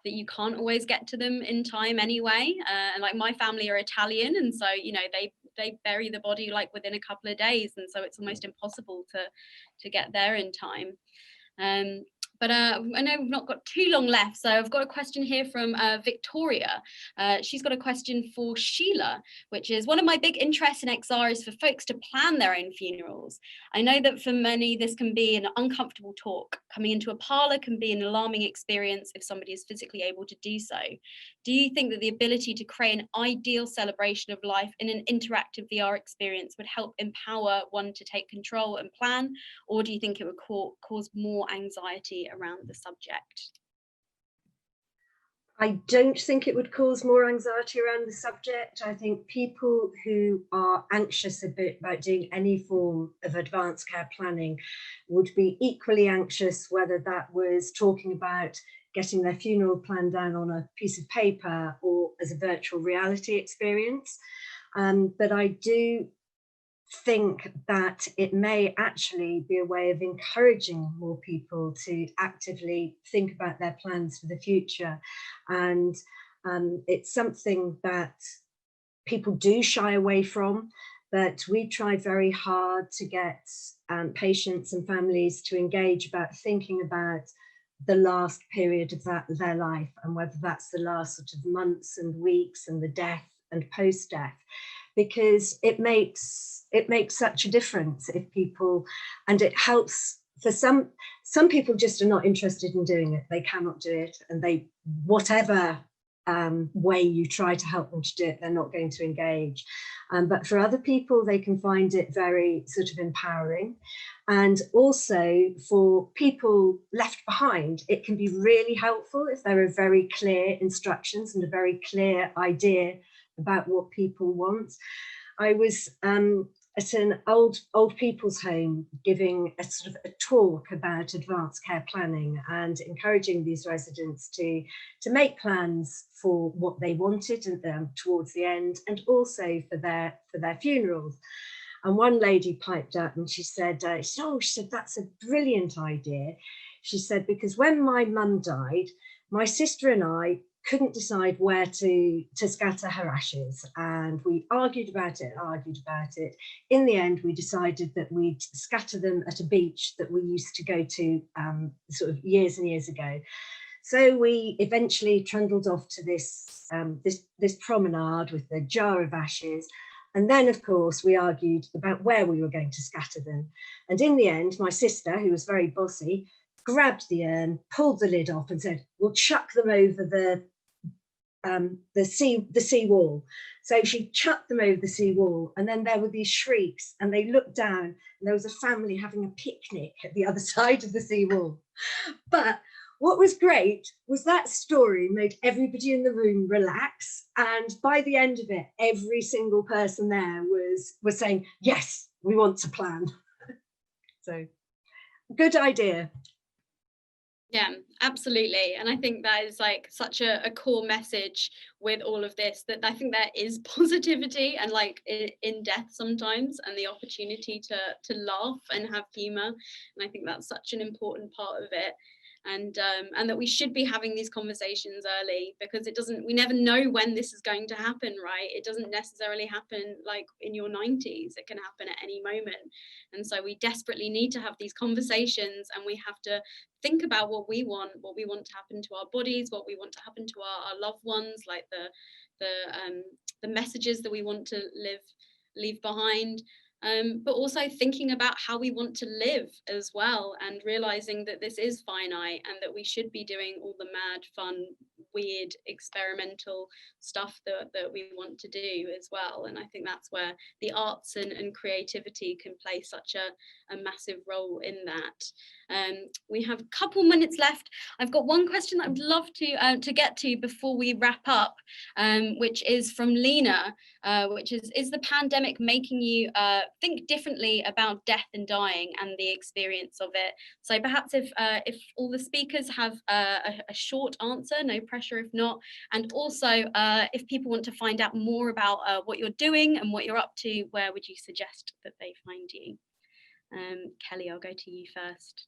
you can't always get to them in time anyway, and like my family are Italian, and so they bury the body like within a couple of days, and so it's almost impossible to get there in time. But I know we've not got too long left, so I've got a question here from Victoria. She's got a question for Sheila, which is, one of my big interests in XR is for folks to plan their own funerals. I know that for many, this can be an uncomfortable talk. Coming into a parlour can be an alarming experience if somebody is physically able to do so. Do you think that the ability to create an ideal celebration of life in an interactive VR experience would help empower one to take control and plan, or do you think it would cause more anxiety around the subject? I don't think it would cause more anxiety around the subject. I think people who are anxious a bit about doing any form of advanced care planning would be equally anxious, whether that was talking about getting their funeral plan down on a piece of paper or as a virtual reality experience. But I do think that it may actually be a way of encouraging more people to actively think about their plans for the future. And it's something that people do shy away from, but we try very hard to get patients and families to engage about thinking about the last period of their life, and whether that's the last sort of months and weeks and the death and post-death, because it makes such a difference if people, and it helps for some people just are not interested in doing it. They cannot do it, and they, whatever way you try to help them to do it, they're not going to engage. But for other people, they can find it very sort of empowering. And also for people left behind, it can be really helpful if there are very clear instructions and a very clear idea about what people want. I was at an old people's home giving a sort of a talk about advanced care planning and encouraging these residents to make plans for what they wanted towards the end, and also for their funerals. And one lady piped up and she said, oh, she said, that's a brilliant idea. She said, because when my mum died, my sister and I couldn't decide where to scatter her ashes, and we argued about it. In the end, we decided that we'd scatter them at a beach that we used to go to sort of years and years ago. So we eventually trundled off to this promenade with the jar of ashes. And then, of course, we argued about where we were going to scatter them. And in the end, my sister, who was very bossy, grabbed the urn, pulled the lid off and said, we'll chuck them over the sea wall. So she chucked them over the sea wall, and then there were these shrieks, and they looked down and there was a family having a picnic at the other side of the sea wall. But what was great was that story made everybody in the room relax, and by the end of it, every single person there was saying, yes, we want to plan. So good idea. Yeah, absolutely. And I think that is like such a core message with all of this, that I think there is positivity and like in death sometimes, and the opportunity to laugh and have humor. And I think that's such an important part of it. And that we should be having these conversations early, because we never know when this is going to happen, right? It doesn't necessarily happen like in your 90s, it can happen at any moment. And so we desperately need to have these conversations, and we have to think about what we want to happen to our bodies, what we want to happen to our loved ones, like the messages that we want to leave behind. But also thinking about how we want to live as well, and realizing that this is finite, and that we should be doing all the mad, fun, weird, experimental stuff that we want to do as well. And I think that's where the arts and creativity can play such a massive role in that. We have a couple minutes left. I've got one question that I would love to get to before we wrap up, which is from Lena, which is the pandemic making you think differently about death and dying and the experience of it? So perhaps if all the speakers have a short answer, no pressure if not, and also if people want to find out more about what you're doing and what you're up to, where would you suggest that they find you? Kelly, I'll go to you first.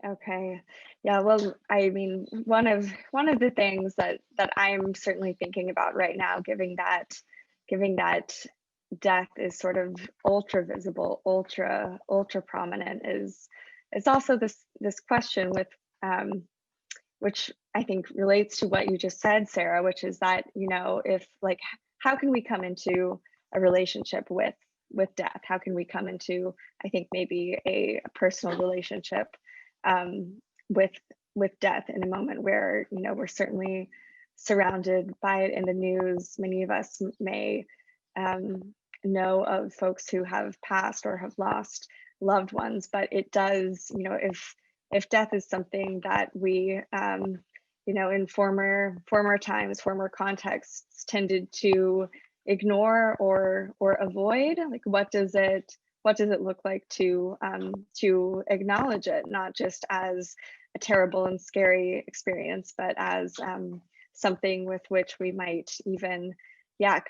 Okay, yeah, well, I mean, one of the things that I'm certainly thinking about right now, given that death is sort of ultra visible, ultra prominent, is it's also this question with which I think relates to what you just said, Sarah, which is that, you know, if like, how can we come into a relationship with death? How can we come into, I think, maybe a personal relationship with death in a moment where, you know, we're certainly surrounded by it in the news. Many of us may know of folks who have passed or have lost loved ones, but it does, you know, if death is something that we, you know, in former times, former contexts tended to ignore or avoid, like what does it look like to acknowledge it, not just as a terrible and scary experience, but as something with which we might even,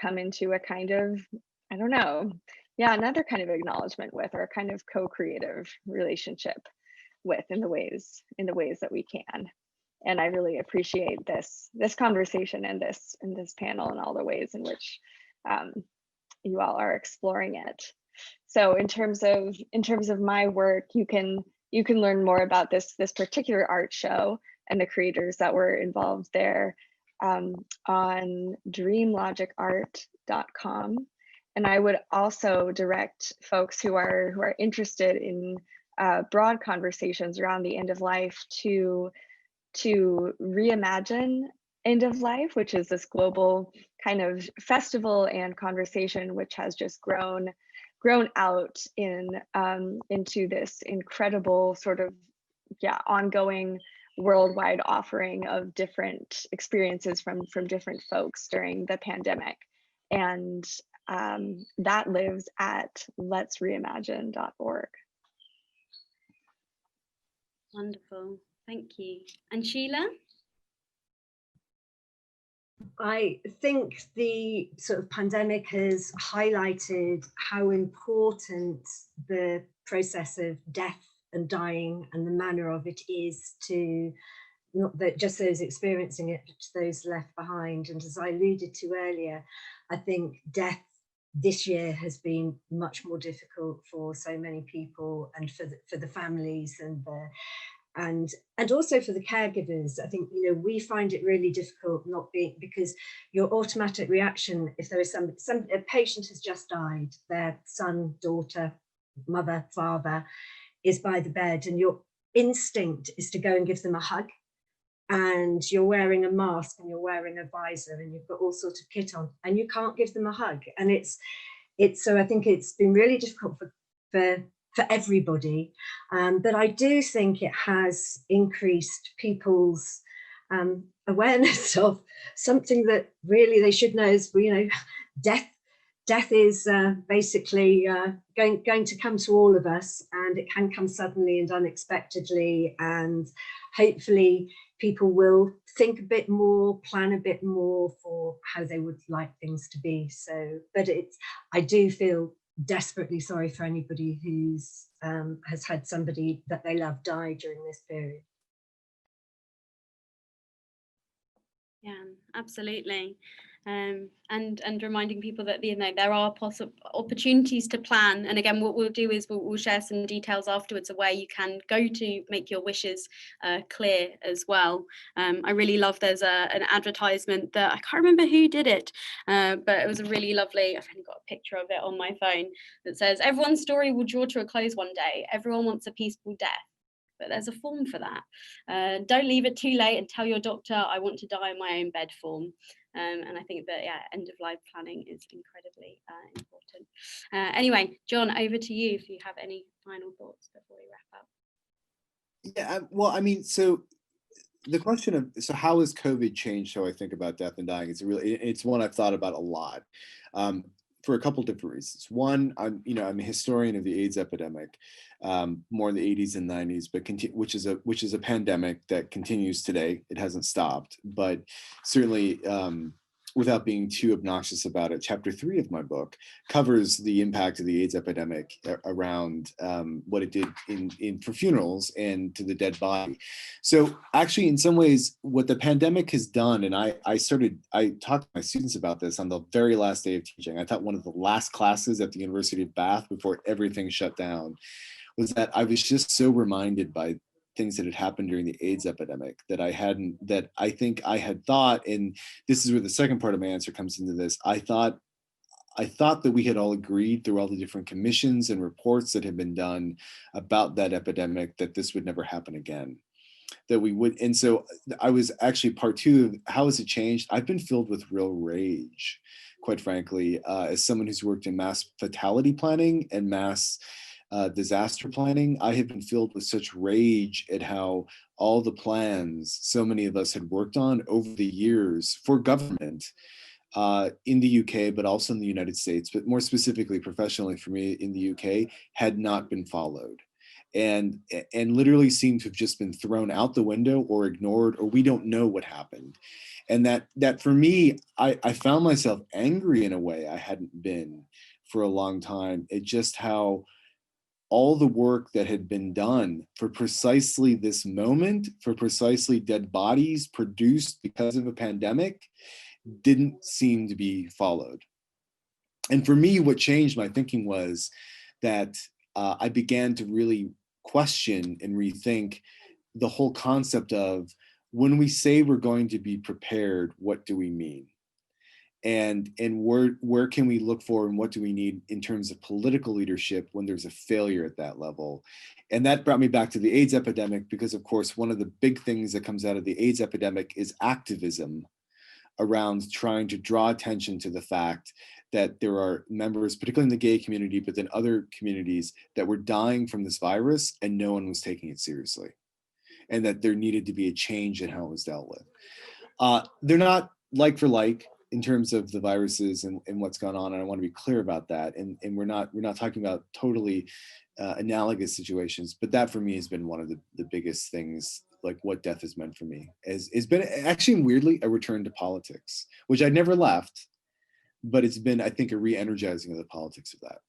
come into a kind of, I don't know, another kind of acknowledgement with, or a kind of co-creative relationship with in the ways that we can. And I really appreciate this conversation and this panel and all the ways in which you all are exploring it. So in terms of my work, you can learn more about this particular art show and the creators that were involved there on dreamlogicart.com. And I would also direct folks who are interested in broad conversations around the end of life to reimagine end of life, which is this global kind of festival and conversation which has just grown out into this incredible sort of ongoing worldwide offering of different experiences from different folks during the pandemic. And that lives at letsreimagine.org. Wonderful, thank you. And Sheila? I think the sort of pandemic has highlighted how important the process of death and dying and the manner of it is to not that just those experiencing it, but to those left behind. And as I alluded to earlier, I think death this year has been much more difficult for so many people, and for the families and also for the caregivers. I think, you know, we find it really difficult because your automatic reaction, if there is a patient has just died, their son, daughter, mother, father is by the bed, and your instinct is to go and give them a hug, and you're wearing a mask and you're wearing a visor and you've got all sorts of kit on, and you can't give them a hug. And it's so I think it's been really difficult for everybody, but I do think it has increased people's awareness of something that really they should know is, you know, death is basically going to come to all of us, and it can come suddenly and unexpectedly, and hopefully people will think a bit more, plan a bit more for how they would like things to be. So, but I do feel desperately sorry for anybody who's has had somebody that they love die during this period. Yeah, absolutely. And reminding people that, you know, there are possible opportunities to plan. And again, what we'll do is we'll share some details afterwards of where you can go to make your wishes clear as well. I really love, there's an advertisement that I can't remember who did it, but it was a really lovely, I've only got a picture of it on my phone, that says, everyone's story will draw to a close one day. Everyone wants a peaceful death, but there's a form for that. Don't leave it too late and tell your doctor, I want to die in my own bed form. And I think that, end of life planning is incredibly important. Anyway, John, over to you if you have any final thoughts before we wrap up. Yeah, well, I mean, so the question of, so how has COVID changed how I think about death and dying? It's one I've thought about a lot. For a couple different reasons. One, I'm a historian of the AIDS epidemic, more in the 80s and 90s, but which is a pandemic that continues today. It hasn't stopped, but certainly, without being too obnoxious about it, chapter 3 of my book covers the impact of the AIDS epidemic around what it did for funerals and to the dead body. So actually, in some ways, what the pandemic has done, and I talked to my students about this on the very last day of teaching. I taught one of the last classes at the University of Bath before everything shut down. was that I was just so reminded by things that had happened during the AIDS epidemic that I think I had thought, and this is where the second part of my answer comes into this, I thought that we had all agreed through all the different commissions and reports that had been done about that epidemic that this would never happen again, that we would. And so I was actually part two of how has it changed? I've been filled with real rage, quite frankly, as someone who's worked in mass fatality planning and mass disaster planning. I have been filled with such rage at how all the plans so many of us had worked on over the years for government in the UK, but also in the United States, but more specifically professionally for me in the UK, had not been followed. And literally seemed to have just been thrown out the window or ignored, or we don't know what happened. And that for me, I found myself angry in a way I hadn't been for a long time at just how all the work that had been done for precisely this moment, for precisely dead bodies produced because of a pandemic, didn't seem to be followed. And for me, what changed my thinking was that I began to really question and rethink the whole concept of when we say we're going to be prepared, what do we mean? And where can we look for and what do we need in terms of political leadership when there's a failure at that level? And that brought me back to the AIDS epidemic, because of course, one of the big things that comes out of the AIDS epidemic is activism around trying to draw attention to the fact that there are members, particularly in the gay community, but then other communities, that were dying from this virus and no one was taking it seriously. And that there needed to be a change in how it was dealt with. They're not like for like in terms of the viruses and what's gone on. And I want to be clear about that. And we're not talking about totally analogous situations, but that for me has been one of the biggest things, like what death has meant for me. It's been actually weirdly a return to politics, which I never left, but it's been, I think, a re-energizing of the politics of that.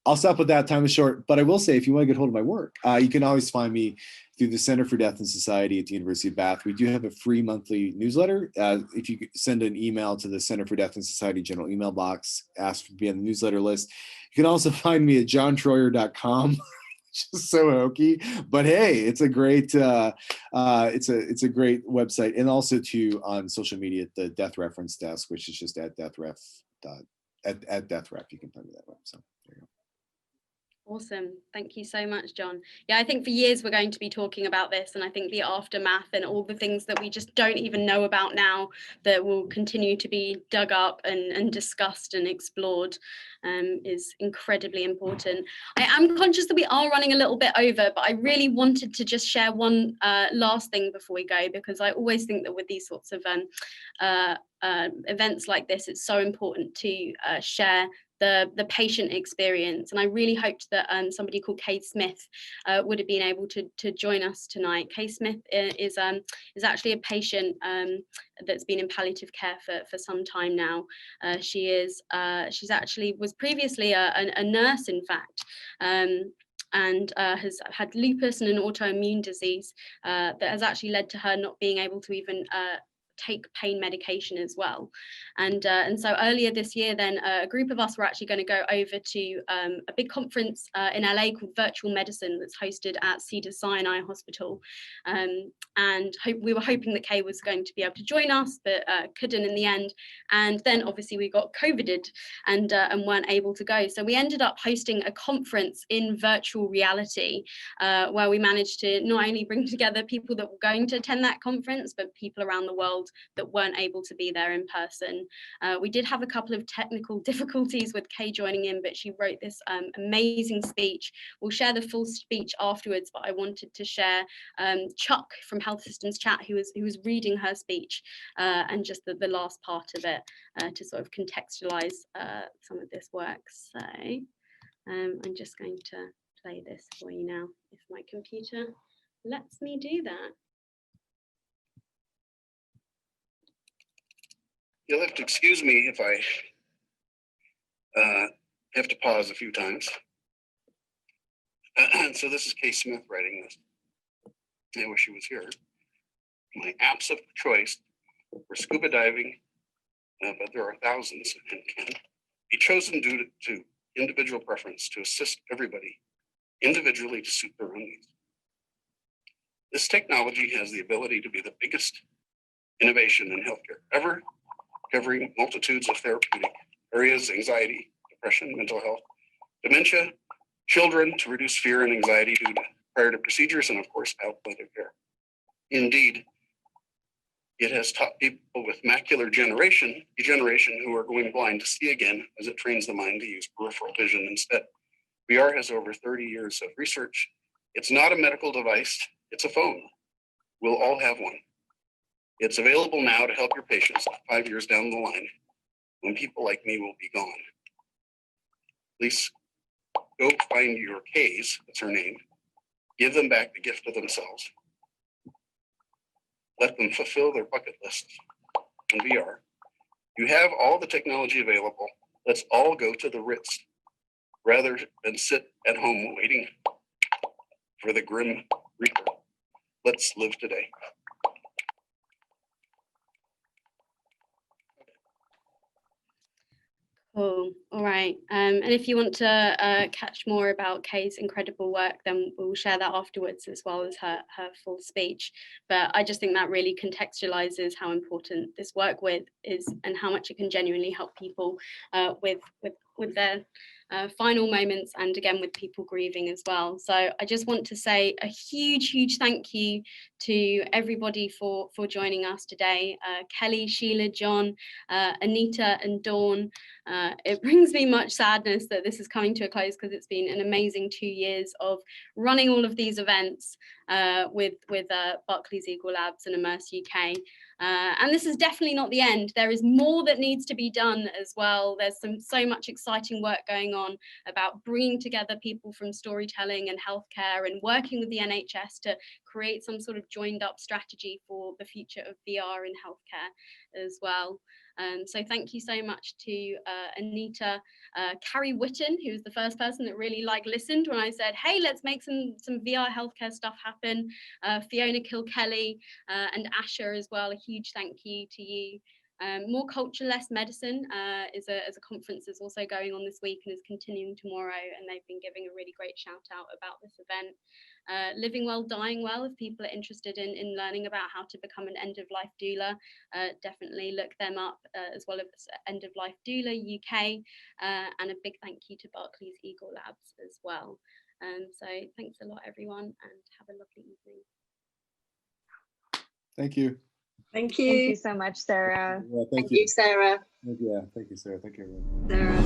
I'll stop with that, time is short, but I will say if you want to get hold of my work, you can always find me through the Center for Death and Society at the University of Bath. We do have a free monthly newsletter. If you send an email to the Center for Death and Society general email box, ask to be on the newsletter list. You can also find me at johntroyer.com, which is so hokey, but hey, it's a great it's a great website. And also too on social media at the Death Reference Desk, which is just at deathref. At deathref, you can find me that way. So there you go. Awesome. Thank you so much, John. Yeah, I think for years we're going to be talking about this, and I think the aftermath and all the things that we just don't even know about now that will continue to be dug up and discussed and explored is incredibly important. I am conscious that we are running a little bit over, but I really wanted to just share one last thing before we go, because I always think that with these sorts of events like this, it's so important to share the patient experience. And I really hoped that somebody called Kay Smith would have been able to join us tonight. Kay Smith is actually a patient that's been in palliative care for some time now. She's actually was previously a nurse, in fact. And has had lupus and an autoimmune disease that has actually led to her not being able to even take pain medication as well. And so earlier this year then a group of us were actually going to go over to a big conference in LA called Virtual Medicine that's hosted at Cedars-Sinai Hospital, and we were hoping that Kay was going to be able to join us, but couldn't in the end. And then obviously we got COVIDed and weren't able to go, so we ended up hosting a conference in virtual reality where we managed to not only bring together people that were going to attend that conference, but people around the world that weren't able to be there in person. We did have a couple of technical difficulties with Kay joining in, but she wrote this amazing speech. We'll share the full speech afterwards, but I wanted to share Chuck from Health Systems Chat, who was reading her speech, and just the last part of it to sort of contextualize some of this work. So I'm just going to play this for you now, if my computer lets me do that. You'll have to excuse me if I have to pause a few times. So this is Kay Smith writing this. I wish she was here. My apps of choice for scuba diving, but there are thousands, and can be chosen due to individual preference to assist everybody individually to suit their own needs. This technology has the ability to be the biggest innovation in healthcare ever, covering multitudes of therapeutic areas: anxiety, depression, mental health, dementia, children to reduce fear and anxiety due to prior to procedures, and of course, palliative care. Indeed, it has taught people with macular degeneration who are going blind to see again, as it trains the mind to use peripheral vision instead. VR has over 30 years of research. It's not a medical device, it's a phone. We'll all have one. It's available now to help your patients 5 years down the line when people like me will be gone. Please go find your K's, that's her name. Give them back the gift of themselves. Let them fulfill their bucket lists in VR. You have all the technology available. Let's all go to the Ritz rather than sit at home waiting for the grim reaper. Let's live today. Cool. All right. And if you want to catch more about Kay's incredible work, then we'll share that afterwards, as well as her full speech. But I just think that really contextualizes how important this work is and how much it can genuinely help people with their final moments, and again with people grieving as well. So I just want to say a huge thank you to everybody for joining us today. Kelly, Sheila, John, Anita and Dawn. It brings me much sadness that this is coming to a close, because it's been an amazing 2 years of running all of these events with Barclays Eagle Labs and Immerse UK. And this is definitely not the end. There is more that needs to be done as well. There's so much exciting work going on about bringing together people from storytelling and healthcare and working with the NHS to create some sort of joined up strategy for the future of VR in healthcare as well. So thank you so much to Anita, Carrie Witten, who was the first person that really listened when I said, hey, let's make some VR healthcare stuff happen. Fiona Kilkelly and Asher as well, a huge thank you to you. More Culture, Less Medicine is a conference that's also going on this week and is continuing tomorrow, and they've been giving a really great shout out about this event. Living Well, Dying Well, if people are interested in learning about how to become an end-of-life doula, definitely look them up, as well as End of Life Doula UK, and a big thank you to Barclays Eagle Labs as well. So thanks a lot, everyone, and have a lovely evening. Thank you. Thank you. Thank you so much, Sarah. Yeah, Thank you, Sarah. Yeah, thank you, Sarah. Thank you, everyone. Sarah.